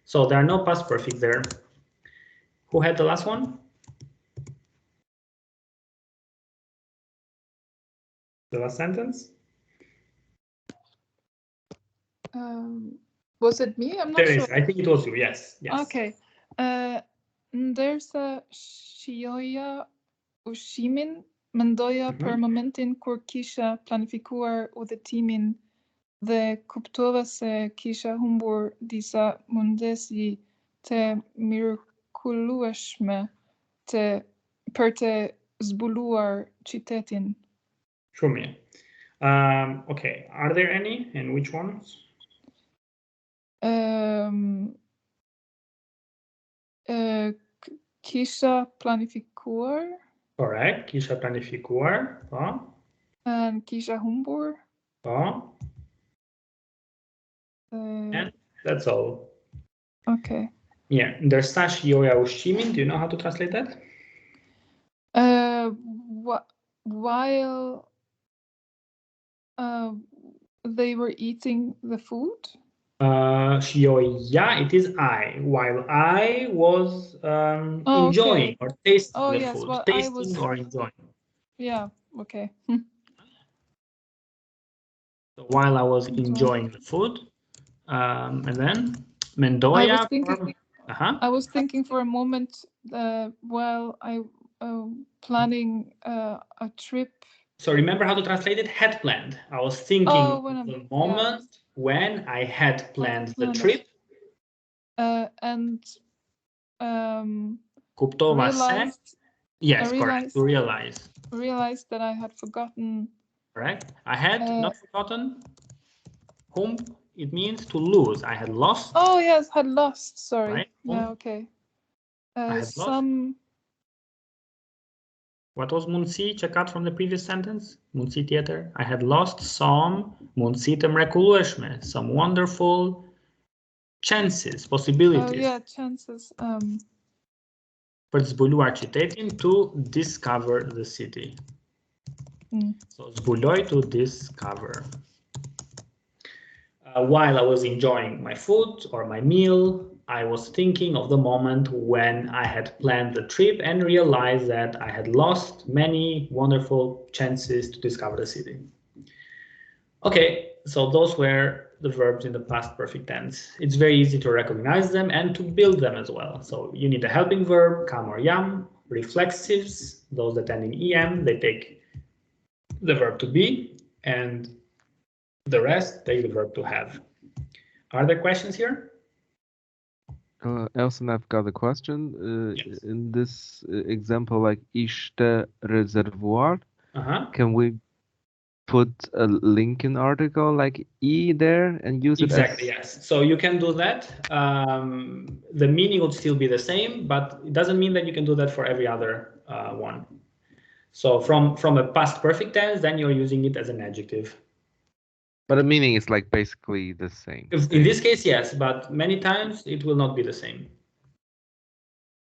Speaker 1: So there are no past perfect there. Who had the last one? The last sentence?
Speaker 2: Was it me? I'm not
Speaker 1: There
Speaker 2: sure.
Speaker 1: is. I think it was you. Yes. Yes.
Speaker 2: Okay. There's a Shioja Ushimin mendoja për momentin kur kisha planifikuar udhëtimin dhe kuptova se kisha humbur disa mundësi të mrekullueshme për të zbuluar qytetin.
Speaker 1: Shumë mirë. Okay, are there any and which ones?
Speaker 2: Kisha planifikuar.
Speaker 1: Correct. Kisha planifikuar.
Speaker 2: And kisha humbur.
Speaker 1: And that's all.
Speaker 2: Okay.
Speaker 1: Yeah, there's Shioja Ushimin. Do you know how to translate that?
Speaker 2: While they were eating the food.
Speaker 1: Shioja, it is I. While I was enjoying or tasting the food.
Speaker 2: Well,
Speaker 1: tasting or enjoying.
Speaker 2: Yeah, okay.
Speaker 1: So while I was enjoying the food, and then Mendoja.
Speaker 2: I was thinking for a moment while I planning a trip.
Speaker 1: So remember how to translate it? Had planned. I was thinking the moment when I had planned the trip.
Speaker 2: And
Speaker 1: realized. Yes, correct. To
Speaker 2: realized that I had forgotten.
Speaker 1: Correct. I had not forgotten. Whom it means to lose. I had lost.
Speaker 2: Oh yes, had lost. Sorry.
Speaker 1: Right?
Speaker 2: Yeah. Okay.
Speaker 1: I had lost. What was Munsi? Check out from the previous sentence. Munsi Theater. I had lost some Munsi të mrekullueshme, some wonderful chances, possibilities.
Speaker 2: Oh yeah, chances.
Speaker 1: Për të zbuluar qytetin, to discover the city. So zbuloj, to discover. While I was enjoying my food or my meal, I was thinking of the moment when I had planned the trip and realized that I had lost many wonderful chances to discover the city. Okay, so those were the verbs in the past perfect tense. It's very easy to recognize them and to build them as well. So you need a helping verb, kam or yam, reflexives, those that end in em, they take the verb to be, and the rest take the verb to have. Are there questions here?
Speaker 7: Elson, I've got a question. Yes. In this example, like ishte reservoir, can we put a Lincoln article like E there and use it?
Speaker 1: Exactly, yes. So you can do that. The meaning would still be the same, but it doesn't mean that you can do that for every other one. So from a past perfect tense, then you're using it as an adjective.
Speaker 7: But the meaning is like basically the same.
Speaker 1: In this case, yes, but many times it will not be the same.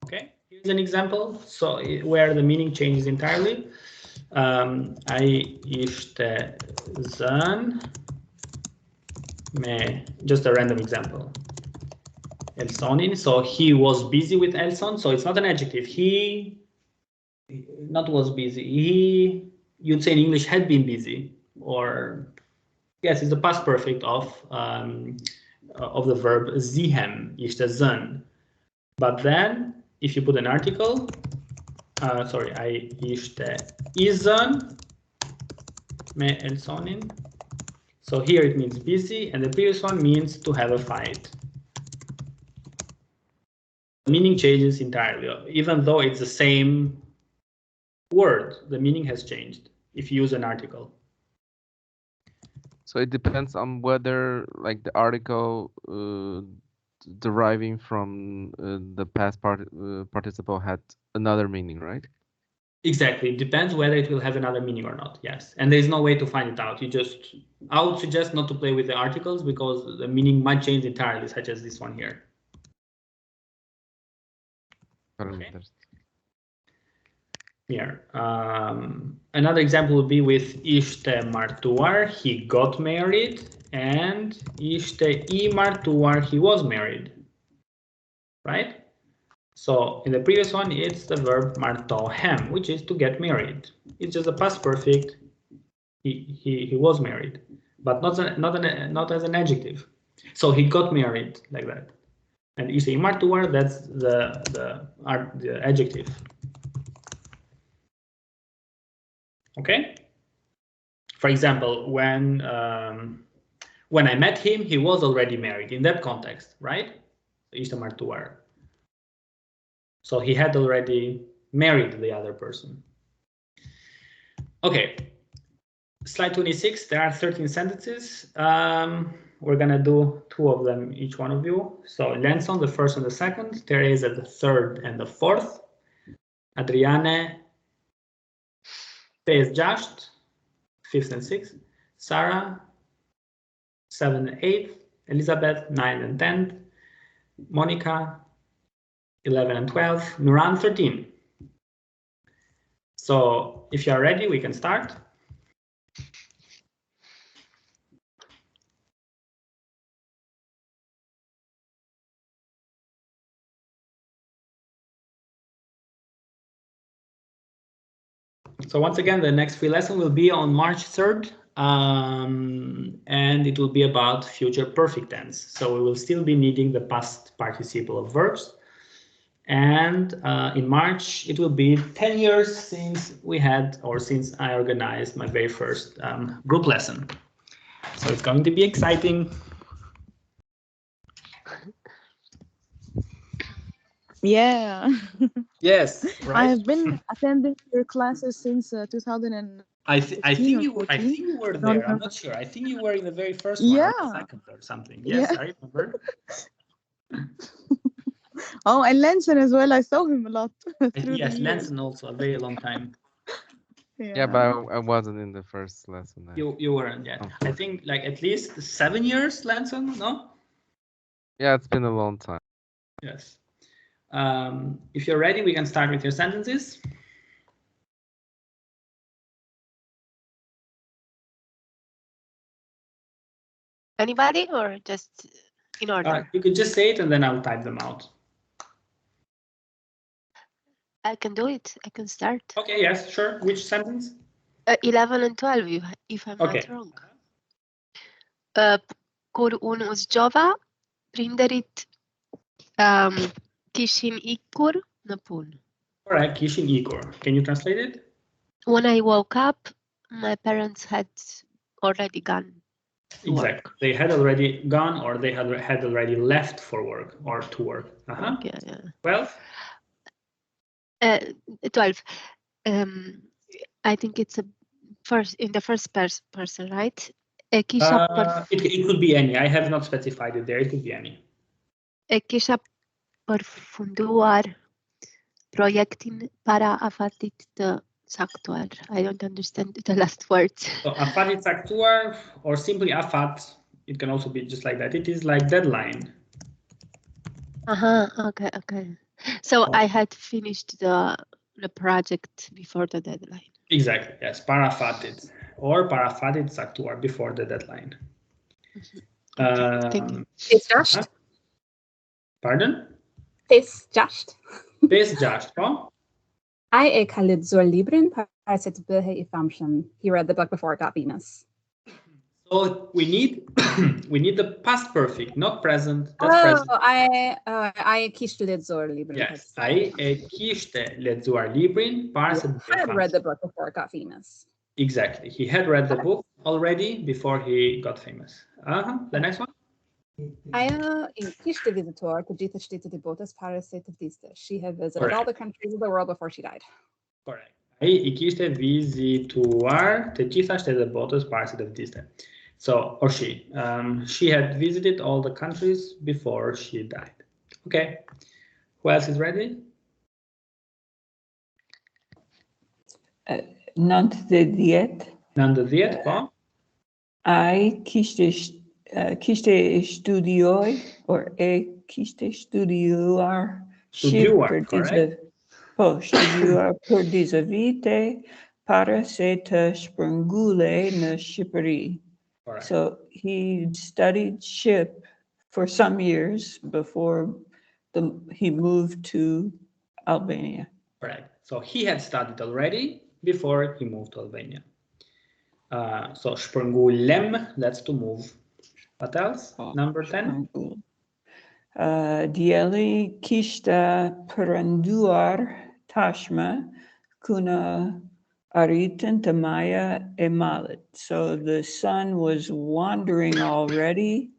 Speaker 1: Okay, here's an example. So where the meaning changes entirely. Ai ishte zën me, just a random example. Elsonin, so he was busy with Elson, so it's not an adjective. He not was busy. He, you'd say in English, had been busy, or yes, it's the past perfect of the verb zihem, ishte zën. But then, if you put an article, sorry, ai ishte izën me Elsonin. So here it means busy, and the previous one means to have a fight. The meaning changes entirely, even though it's the same word. The meaning has changed if you use an article.
Speaker 7: So it depends on whether, like, the article deriving from the past participle had another meaning, right?
Speaker 1: Exactly. It depends whether it will have another meaning or not. Yes, and there's no way to find it out. I would suggest not to play with the articles because the meaning might change entirely, such as this one here. Okay. Here. Another example would be with ishte martuar, he got married, and ishte I martuar, he was married. Right? So in the previous one, it's the verb martohem, which is to get married. It's just a past perfect. He was married, but not as an adjective. So he got married like that. And ishte I martuar, that's the adjective. Okay. For example, when I met him, he was already married in that context, right? Ishte martuar. So he had already married the other person. Okay. Slide 26. There are 13 sentences. We're gonna do 2 of them, each one of you. So Lenson, the first and the second. Teresa, the third and the fourth. Adriane, Pes Jasht, 5th and 6th. Sarah, 7th and 8th. Elizabeth, 9th and 10th. Monica, 11 and 12. Nuran, 13. So if you are ready, we can start. So once again, the next free lesson will be on March 3rd, and it will be about future perfect tense. So we will still be needing the past participle of verbs. And in March, it will be 10 years since since I organized my very first group lesson. So it's going to be exciting.
Speaker 2: Yeah.
Speaker 1: Yes, right.
Speaker 2: I've been attending your classes since 2000.
Speaker 1: I think you were there. I'm not sure. I think you were in the very first one or the second or something. Yes, yeah. I remember.
Speaker 2: Oh, and Lenson as well. I saw him a lot.
Speaker 1: Yes, Lenson also a very long time.
Speaker 7: Yeah, but I wasn't in the first lesson.
Speaker 1: You weren't yet. Oh. I think like at least 7 years, Lenson, no?
Speaker 7: Yeah, it's been a long time.
Speaker 1: Yes. If you're ready, we can start with your sentences.
Speaker 6: Anybody or just in order?
Speaker 1: You could just say it and then I'll type them out.
Speaker 6: I can do it. I can start.
Speaker 1: Okay, yes, sure. Which sentence?
Speaker 6: 11 and 12, if I'm not wrong. Kur unë u zgjova, prinderit kishin ikur në punë.
Speaker 1: Correct, kishin ikur. Can you translate it?
Speaker 6: When I woke up, my parents had already gone.
Speaker 1: Exactly. Work. They had already gone or they had already left for work or to work.
Speaker 6: Okay, yeah.
Speaker 1: 12?
Speaker 6: 12. I think it's in the first person, right?
Speaker 1: It could be any. I have not specified it there. It could be any.
Speaker 6: Kisha përfunduar projektin para afatit të caktuar. I don't understand the last words. So
Speaker 1: afatit caktuar or simply afat, it can also be just like that. It is like deadline.
Speaker 6: Okay. So I had finished the project before the deadline.
Speaker 1: Exactly, yes, parafatit or parafatit caktuar before the deadline.
Speaker 4: It's just.
Speaker 1: Pardon?
Speaker 4: It's just.
Speaker 1: It's just, oh?
Speaker 4: I e ka lexuar librin para se të bëhej I famshëm. He read the book before it got famous.
Speaker 1: So we need the past perfect, not present. That's present.
Speaker 4: I e kishte lexuar librin.
Speaker 1: Yes, I e kishte lexuar librin para se të bëhej famshëm.
Speaker 4: He had read the book before it got famous.
Speaker 1: Exactly. He had read the book already before he got famous. The next one.
Speaker 4: Ajo I kishte vizituar të gjitha shtetet I botës para se të vdiste. She had visited all the countries of the world before she died.
Speaker 1: Correct. I kishte vizituar të gjitha shtetet e botës para se të vdiste. So, or she had visited all the countries before she died. Okay. Who else is ready?
Speaker 8: Nëntë dhe dhjetë.
Speaker 1: Po?
Speaker 8: Ai kishte studioj or e kishte studiuar
Speaker 1: Studiuar, correct?
Speaker 8: Studiuar për dizavite para se të shpërngulej në Shqipëri. So he studied ship for some years before he moved to Albania.
Speaker 1: Correct. So he had studied already before he moved to Albania. So shpërngulem, that's to move. What else? Number 10.
Speaker 8: Dielli kishte përënduar tashme kuna arritin të Maja e Mallet. So the sun was wandering already.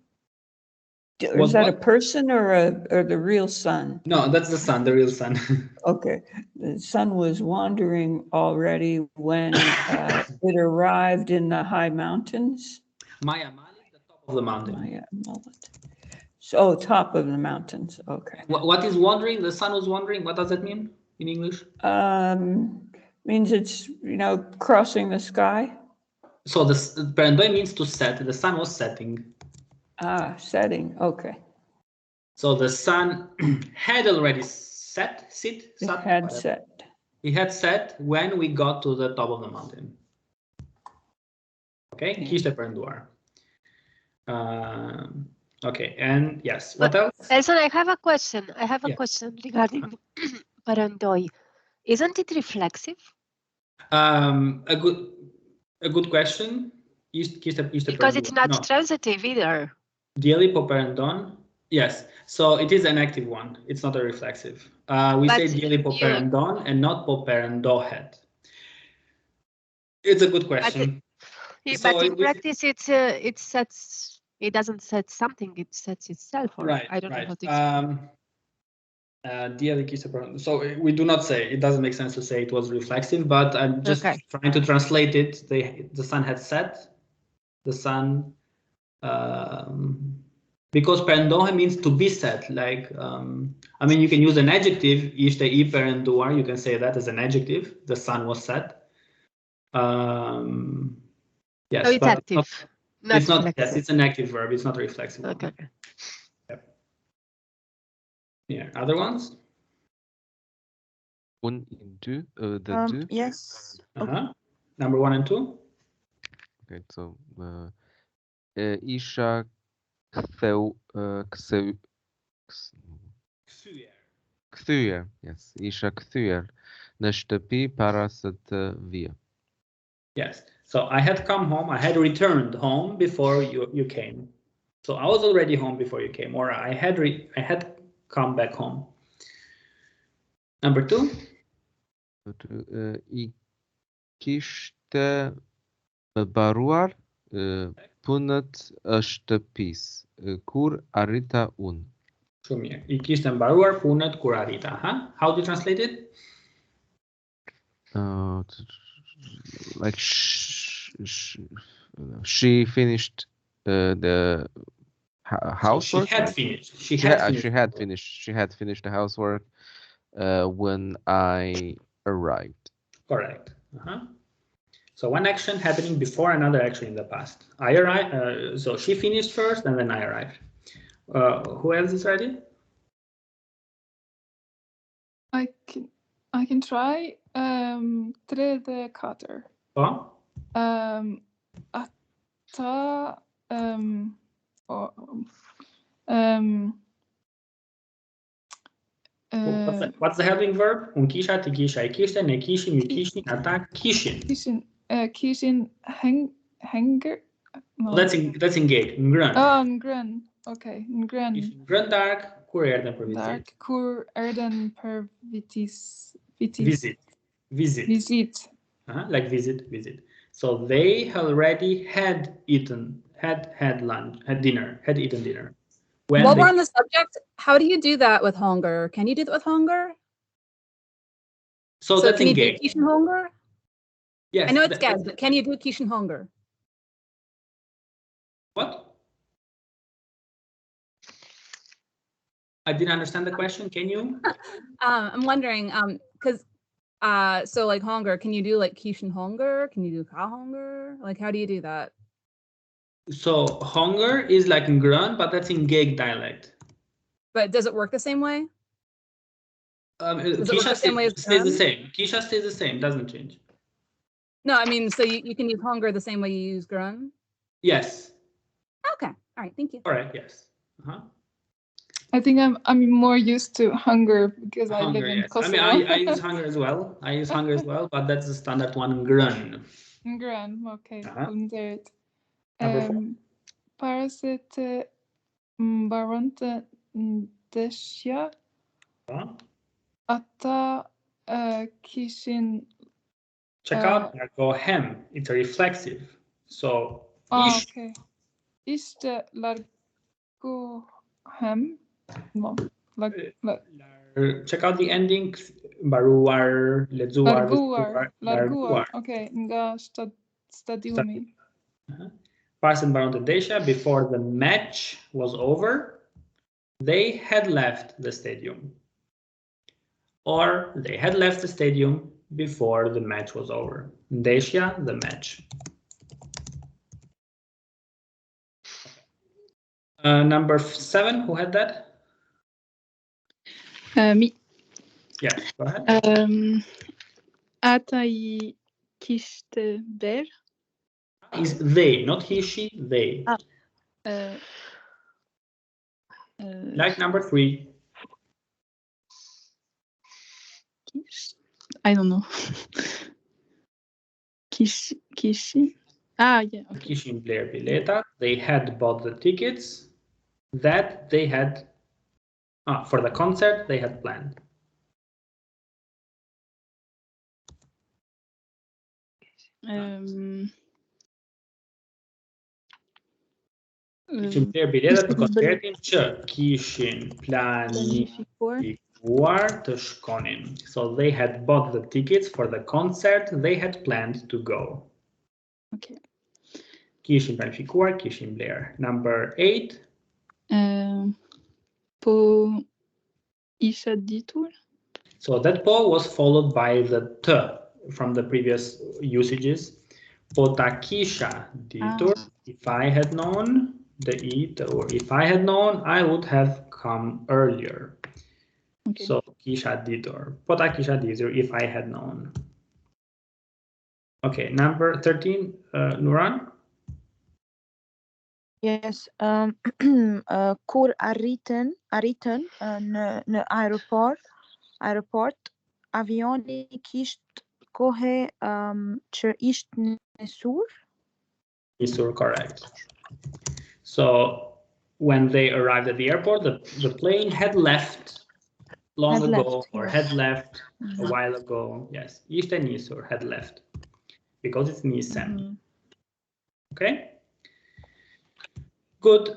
Speaker 8: Is that a person or the real sun?
Speaker 1: No, that's the sun, the real sun.
Speaker 8: Okay. The sun was wandering already when it arrived in the high mountains.
Speaker 1: Maja Mallet, the top of the mountain.
Speaker 8: Maja Mallet. So top of the mountains. Okay.
Speaker 1: What is wandering? The sun was wandering. What does that mean in English?
Speaker 8: Means it's, crossing the sky.
Speaker 1: So the perendoi means to set. The sun was setting.
Speaker 8: Setting. Okay.
Speaker 1: So the sun had already set. He had set when we got to the top of the mountain. Okay. Kishte perënduar. Okay, and yes, what else?
Speaker 6: Elson, I have a question. I have a question regarding perëndoi. Isn't it reflexive?
Speaker 1: A good question.
Speaker 6: Because it's not transitive either.
Speaker 1: Dielli po perëndon. Yes, so it is an active one. It's not a reflexive. We say dielli po perëndon and not po perëndohet. It's a good question.
Speaker 6: But in practice, it doesn't set something, it sets itself. Or
Speaker 1: right,
Speaker 6: I don't know how to explain.
Speaker 1: So we do not say, it doesn't make sense to say it was reflexive, but I'm just trying to translate it. The sun had set, the sun, because perëndohe means to be set. Like, you can use an adjective, ishte I perënduar, you can say that as an adjective, the sun was set. Yes,
Speaker 6: so it's active.
Speaker 1: It's not. Yes, it's an active verb. It's not a reflexive.
Speaker 6: Okay.
Speaker 1: One. Yep. Yeah. Other ones?
Speaker 7: One and two. The two.
Speaker 5: Yes.
Speaker 1: Number 1 and 2.
Speaker 7: Okay. So, isha kthyer. Yes. Isha kthyer në shtëpi para se të vija.
Speaker 1: Yes. So I had come home. I had returned home before you came. So I was already home before you came, or I had come back home. Number 2.
Speaker 7: I kishte mbaruar punët e shtëpisë kur arrita unë.
Speaker 1: Shumë mirë. I kishte mbaruar punët kur arrita. How do you translate it?
Speaker 7: Like she finished the housework.
Speaker 1: She had
Speaker 7: finished the housework when I arrived.
Speaker 1: Correct. So one action happening before another action in the past. I arrived. So she finished first, and then I arrived. Who else is ready?
Speaker 2: I can try. 3 dhe 4.
Speaker 1: Po?
Speaker 2: Ata
Speaker 1: What's the helping verb? Unë kisha, ti kisha, I kishte, ne kishim, ju kishin, ata kishin.
Speaker 2: Kishin hanger.
Speaker 1: No. That's engaged. Ngrën.
Speaker 2: Ngrën. Okay, ngrën.
Speaker 1: Kishin ngrën dark, kur erdhen për vizit.
Speaker 2: Dark, kur erdhen për visit.
Speaker 1: Like visit. So they already had eaten, had lunch, had eaten dinner.
Speaker 4: While we're on the subject, how do you do that with hunger? Can you do that with hunger?
Speaker 1: So that's
Speaker 4: can
Speaker 1: engaged.
Speaker 4: You do kishin hunger?
Speaker 1: Yes.
Speaker 4: I know it's gas, but can you do kishin hunger?
Speaker 1: What? I didn't understand the question. Can you?
Speaker 4: I'm wondering, because so like hunger, can you do like kishin hunger? Can you do ka hunger? Like, how do you do that?
Speaker 1: So hunger is like ngrën, but that's in Gaelic dialect.
Speaker 4: But does it work the same way?
Speaker 1: Kisha stays the same. Kisha stays the same, doesn't change.
Speaker 4: No, I mean, so you can use hunger the same way you use grun?
Speaker 1: Yes.
Speaker 4: Okay. All right. Thank you.
Speaker 1: All right. Yes.
Speaker 2: I think I'm more used to hunger because I live in Kosovo.
Speaker 1: I mean, I use hunger as well. But that's the standard one, grun.
Speaker 2: Grun, okay. Parasite baronte desha ata kishin.
Speaker 1: Check out go hem. It's a reflexive. So
Speaker 2: okay. İşte largo hem. No.
Speaker 1: Check out the ending. Baruar, lezuar,
Speaker 2: larguar. Okay. Nga stadiumi.
Speaker 1: Parson Baronte Desha, before the match was over, they had left the stadium. Or they had left the stadium before the match was over. Desha, the match. Number 7, who had that?
Speaker 2: Me.
Speaker 1: Yes, go ahead.
Speaker 2: Atai kiste ber.
Speaker 1: Is they, not he, she, they. Like number 3.
Speaker 2: I don't know. Kishi. Yeah. Okay.
Speaker 1: Kishin Blair Bileta. They had bought the tickets that they had for the concert they had planned. Kishin Blair Bileta të koncertin që kishin planifikuar të shkonin. So they had bought the tickets for the concert they had planned to go.
Speaker 2: Okay.
Speaker 1: Kishin planifikuar, kishin Blair. Number 8.
Speaker 2: Po isha ditur.
Speaker 1: So that po was followed by the t from the previous usages. Po ta kisha ditur. If I had known the it, or if I had known, I would have come earlier. Okay. So kisha ditur. Po ta kisha ditur if I had known. Okay, number 13, Nuran.
Speaker 9: Yes. Kur arritën në aeroport, avioni kisht kohë që ishte nisur.
Speaker 1: Nisur, correct. So when they arrived at the airport, the plane had left long ago, or had left a while ago. Yes, ishte nisur, had left, because it's nisen. Okay. Good.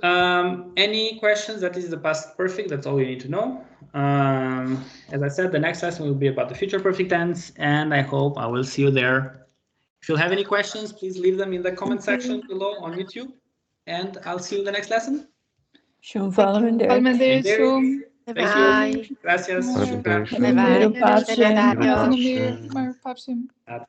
Speaker 1: Any questions? That is the past perfect. That's all you need to know. As I said, the next lesson will be about the future perfect tense, and I hope I will see you there. If you have any questions, please leave them in the comment section below on YouTube, and I'll see you in the next lesson.
Speaker 8: Shumë
Speaker 1: faleminderit. Thank you. Gracias.
Speaker 6: Bye bye.